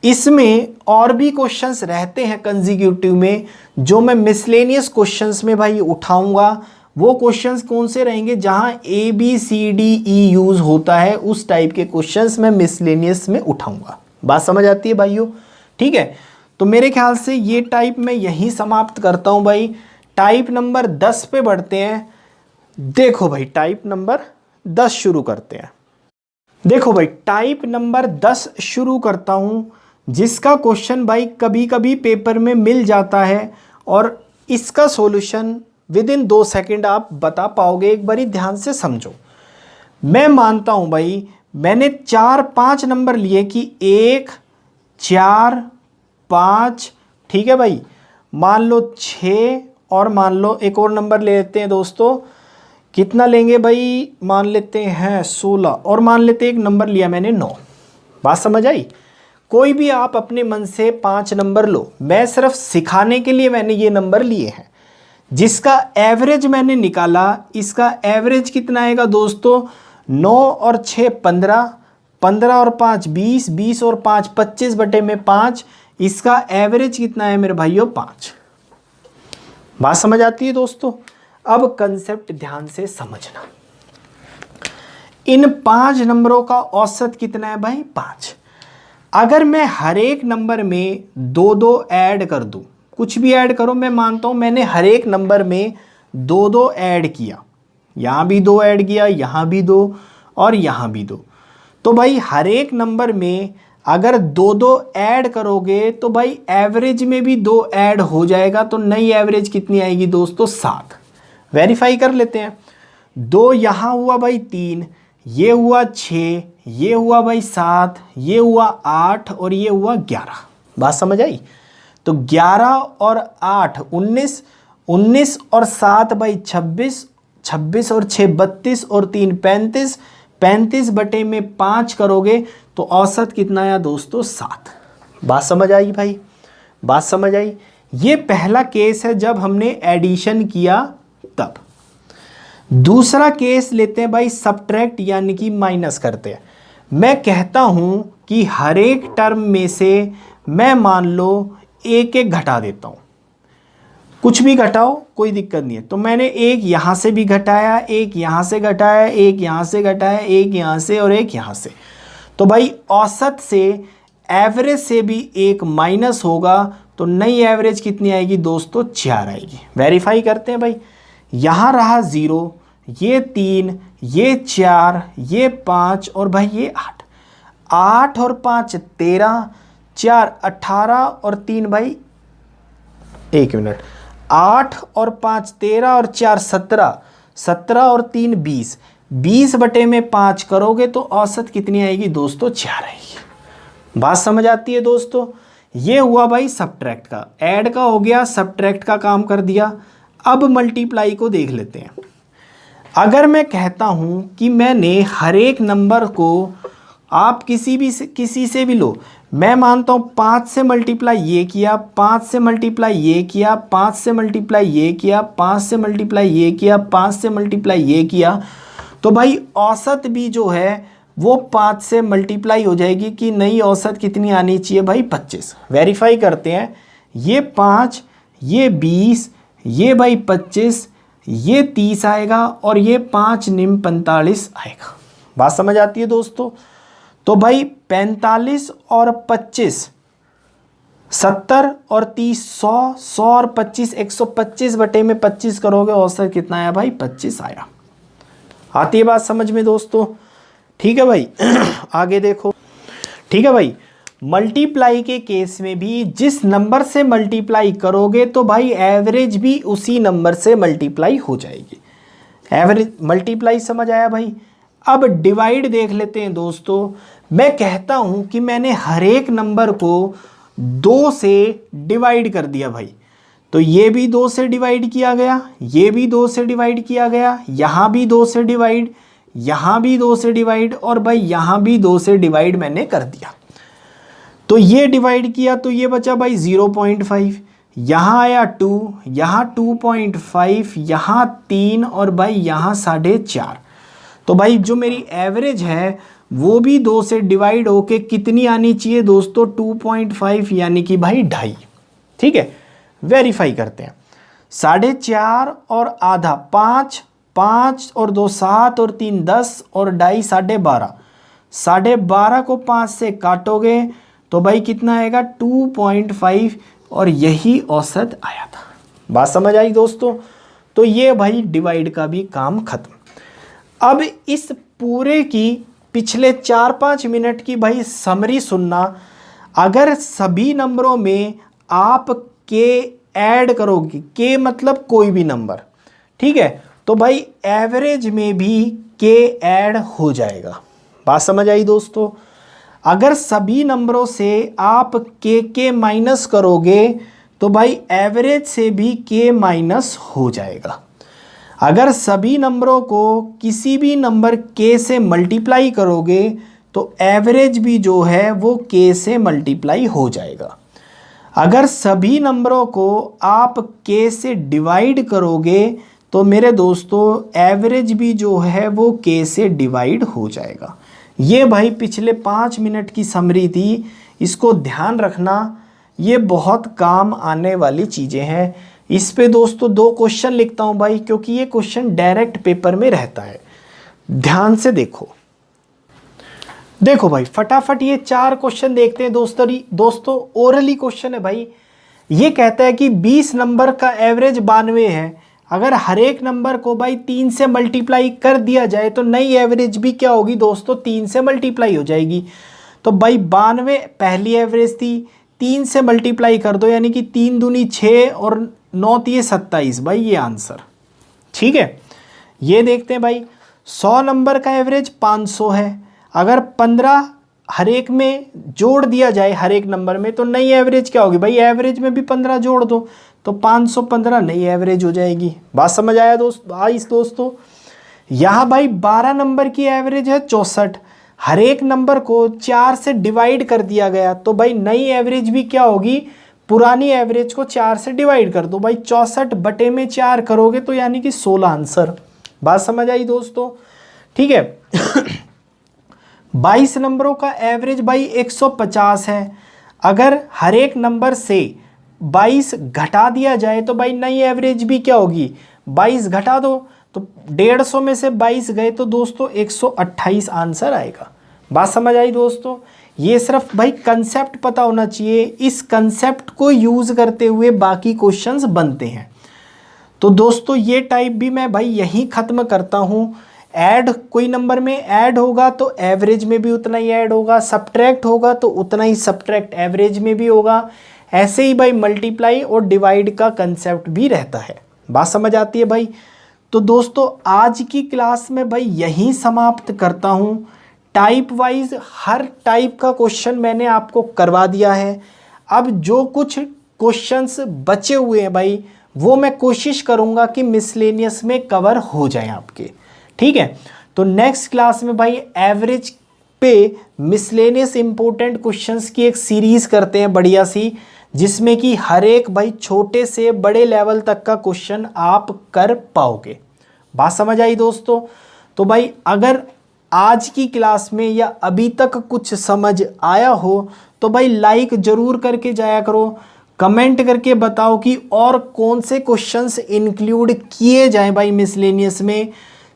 S1: इसमें और भी क्वेश्चंस रहते हैं कंसेक्यूटिव में, जो मैं मिसलेनियस क्वेश्चंस में भाई उठाऊंगा। वो क्वेश्चंस कौन से रहेंगे जहां ABCDE यूज होता है, उस टाइप के क्वेश्चंस मैं मिसलेनियस में उठाऊंगा। बात समझ आती है भाइयों? ठीक है, तो मेरे ख्याल से ये टाइप मैं यहीं समाप्त करता हूं भाई। टाइप नंबर 10 पे बढ़ते हैं। देखो भाई टाइप नंबर 10 शुरू करते हैं। देखो भाई टाइप नंबर 10 शुरू करता हूं, जिसका क्वेश्चन भाई कभी कभी पेपर में मिल जाता है और इसका सॉल्यूशन विद इन 2 सेकंड आप बता पाओगे। एक बारी ध्यान से समझो। मैं मानता हूं भाई मैंने 4-5 नंबर लिए कि 1 4 5, ठीक है भाई, मान लो 6 और मान लो एक और नंबर ले लेते हैं दोस्तों। कितना लेंगे भाई? मान लेते हैं 16 और मान लेते हैं एक नंबर लिया मैंने 9। बात समझ आई? कोई भी आप अपने मन से 5 नंबर लो, मैं सिर्फ सिखाने के लिए मैंने ये नंबर लिए हैं। जिसका एवरेज मैंने निकाला, इसका एवरेज कितना आएगा दोस्तों? 9 और 6 15, 15 और 5 20, 20 और 5 25 बटे में 5। इसका एवरेज कितना है मेरे भाइयों? 5। बात समझ आती है दोस्तों? अब कंसेप्ट ध्यान से समझना। इन 5 नंबरों का औसत कितना है भाई? 5। अगर मैं हर एक नंबर में 2-2 ऐड कर दूं, कुछ भी ऐड करो, मैं मानता हूं मैंने हर एक नंबर में 2-2 ऐड किया, यहां भी 2 ऐड किया, यहां भी 2 और यहां भी 2, तो भाई हर एक नंबर में अगर 2-2 ऐड करोगे तो भाई एवरेज में भी 2 ऐड हो जाएगा। तो नई एवरेज कितनी आएगी दोस्तों? 7। वेरीफाई कर लेते हैं। 2 यहाँ हुआ भाई 3, ये हुआ 6, ये हुआ भाई 7, ये हुआ 8 और ये हुआ 11। बात समझ आई? तो 11 और 8 19, 19 और 7 भाई 26, 26 और 6 32 और 3 35, 35 बटे में 5 करोगे तो औसत कितना आया दोस्तों? 7। बात समझ आई भाई? बात समझ आई? ये पहला केस है जब हमने एडिशन किया तब। दूसरा केस लेते हैं भाई सब्ट्रैक्ट यानी कि माइनस करते हैं। मैं कहता हूं कि हर एक टर्म में से मैं मान लो एक एक घटा देता हूं, कुछ भी घटाओ कोई दिक्कत नहीं है। तो मैंने एक यहां से भी घटाया, एक यहां से घटाया, एक यहां से घटाया, एक यहां से और एक यहां से। तो भाई औसत से एवरेज से भी एक माइनस होगा तो नई एवरेज कितनी आएगी दोस्तों? 4 आएगी। वेरीफाई करते हैं भाई। यहां रहा 0, ये 3, ये 4, ये 5 और भाई ये 8। 8 और 5 13, 4 18 और 3 भाई 1 मिनट, 8 और 5 13 और 4 17, 17 और 3 20, 20 बटे में 5 करोगे तो औसत कितनी आएगी दोस्तों? 4 आएगी। बात समझ आती है दोस्तों? ये हुआ भाई सब्ट्रैक्ट का, ऐड का हो गया, सब्ट्रैक्ट का काम कर दिया। अब मल्टीप्लाई को देख लेते हैं। अगर मैं कहता हूं कि मैंने हर एक नंबर को, आप किसी से भी लो, मैं मानता हूं 5 से मल्टीप्लाई ये किया, 5 से मल्टीप्लाई ये किया, 5 से मल्टीप्लाई ये किया, 5 से मल्टीप्लाई ये किया, 5 से मल्टीप्लाई ये किया, तो भाई औसत भी जो है वो 5 से मल्टीप्लाई हो जाएगी कि नई औसत कितनी आनी चाहिए भाई? 25। वेरीफाई करते हैं। ये 5, ये 20, ये भाई 25, ये 30 आएगा और ये 5 निम 45 आएगा। बात समझ आती है दोस्तों। तो भाई 45 और 25 70 और 30 100, 100 और 25 125 बटे में 25 करोगे, औसत कितना आया भाई 25 आया। आती है बात समझ में दोस्तों। ठीक है भाई आगे देखो। ठीक है भाई, मल्टीप्लाई के केस में भी जिस नंबर से मल्टीप्लाई करोगे तो भाई एवरेज भी उसी नंबर से मल्टीप्लाई हो जाएगी। एवरेज मल्टीप्लाई समझ आया भाई। अब डिवाइड देख लेते हैं दोस्तों। मैं कहता हूं कि मैंने हर एक नंबर को 2 से डिवाइड कर दिया भाई, तो ये भी 2 से डिवाइड किया गया, ये भी 2 से डिवाइड किया गया, यहाँ भी 2 से डिवाइड, यहाँ भी 2 से डिवाइड, और भाई यहाँ भी 2 से डिवाइड मैंने कर दिया। तो ये डिवाइड किया तो ये बचा भाई 0.5, यहाँ आया 2, यहाँ 2.5, यहाँ 3 और भाई यहाँ 4.5। तो भाई जो मेरी एवरेज है वो भी 2 से डिवाइड होके कितनी आनी चाहिए दोस्तों 2.5, यानी कि भाई 2.5। ठीक है, वेरीफाई करते हैं। 4.5 और आधा 5, 5 और 2 7 और 3 10 और 2.5 12.5। 12.5 को 5 से काटोगे तो भाई कितना आएगा 2.5, और यही औसत आया था। बात समझ आई दोस्तों। तो ये भाई डिवाइड का भी काम खत्म। अब इस पूरे की पिछले 4-5 मिनट की भाई समरी सुनना। अगर सभी नंबरों में आप के ऐड करोगे, के मतलब कोई भी नंबर, ठीक है, तो भाई एवरेज में भी के ऐड हो जाएगा। बात समझ आई दोस्तों। अगर सभी नंबरों से आप के माइनस करोगे तो भाई एवरेज से भी के माइनस हो जाएगा। अगर सभी नंबरों को किसी भी नंबर के से मल्टीप्लाई करोगे तो एवरेज भी जो है वो के से मल्टीप्लाई हो जाएगा। अगर सभी नंबरों को आप के से डिवाइड करोगे तो मेरे दोस्तों एवरेज भी जो है वो के से डिवाइड हो जाएगा। ये भाई पिछले 5 मिनट की समरी थी, इसको ध्यान रखना, ये बहुत काम आने वाली चीज़ें हैं। इस पे दोस्तों 2 क्वेश्चन लिखता हूँ भाई, क्योंकि ये क्वेश्चन डायरेक्ट पेपर में रहता है। ध्यान से देखो। देखो भाई फटाफट ये 4 क्वेश्चन देखते हैं दोस्तों ओरली क्वेश्चन है भाई। ये कहता है कि 20 नंबर का एवरेज 92 है। अगर हर एक नंबर को भाई 3 से मल्टीप्लाई कर दिया जाए तो नई एवरेज भी क्या होगी दोस्तों 3 से मल्टीप्लाई हो जाएगी। तो भाई 92 पहली एवरेज थी, 3 से मल्टीप्लाई कर दो, यानी कि 3 दूनी 6 और 9 तिये 27 भाई, ये आंसर। ठीक है, ये देखते हैं भाई 100 नंबर का एवरेज 500 है। अगर 15 हर एक में जोड़ दिया जाए हर एक नंबर में तो नई एवरेज क्या होगी भाई, एवरेज में भी 15 जोड़ दो तो 515 नई एवरेज हो जाएगी। बात समझ आया दोस्तों। यहाँ भाई 12 नंबर की एवरेज है 64, हर एक नंबर को 4 से डिवाइड कर दिया गया तो भाई नई एवरेज भी क्या होगी, पुरानी एवरेज को 4 से डिवाइड कर दो भाई, 64 बटे में 4 करोगे तो यानी कि 16 आंसर। बात समझ आई दोस्तों। ठीक है 22 नंबरों का एवरेज भाई 150 है। अगर हर एक नंबर से 22 घटा दिया जाए तो भाई नई एवरेज भी क्या होगी, 22 घटा दो तो 150 में से 22 गए तो दोस्तों 128 आंसर आएगा। बात समझ आई दोस्तों। ये सिर्फ भाई कंसेप्ट पता होना चाहिए, इस कंसेप्ट को यूज़ करते हुए बाकी क्वेश्चंस बनते हैं। तो दोस्तों ये टाइप भी मैं भाई यहीं ख़त्म करता हूँ। ऐड कोई नंबर में ऐड होगा तो एवरेज में भी उतना ही ऐड होगा, सब्ट्रैक्ट होगा तो उतना ही सब्ट्रैक्ट एवरेज में भी होगा। ऐसे ही भाई मल्टीप्लाई और डिवाइड का कंसेप्ट भी रहता है। बात समझ आती है भाई। तो दोस्तों आज की क्लास में भाई यहीं समाप्त करता हूँ। टाइप वाइज हर टाइप का क्वेश्चन मैंने आपको करवा दिया है। अब जो कुछ क्वेश्चंस बचे हुए हैं भाई वो मैं कोशिश करूँगा कि मिसलेनियस में कवर हो जाए आपके। ठीक है, तो नेक्स्ट क्लास में भाई एवरेज पे मिसलेनियस इंपॉर्टेंट क्वेश्चंस की एक सीरीज करते हैं बढ़िया सी, जिसमें कि हर एक भाई छोटे से बड़े लेवल तक का क्वेश्चन आप कर पाओगे। बात समझ आई दोस्तों। तो भाई अगर आज की क्लास में या अभी तक कुछ समझ आया हो तो भाई लाइक ज़रूर करके जाया करो, कमेंट करके बताओ कि और कौन से क्वेश्चंस इंक्लूड किए जाएं भाई मिसलेनियस में।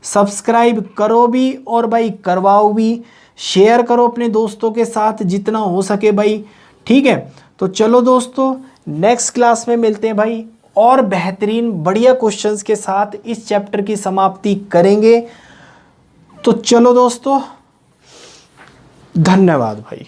S1: सब्सक्राइब करो भी और भाई करवाओ भी, शेयर करो अपने दोस्तों के साथ जितना हो सके भाई, ठीक है। तो चलो दोस्तों, नेक्स्ट क्लास में मिलते हैं भाई, और बेहतरीन बढ़िया क्वेश्चंस के साथ इस चैप्टर की समाप्ति करेंगे। तो चलो दोस्तों, धन्यवाद भाई।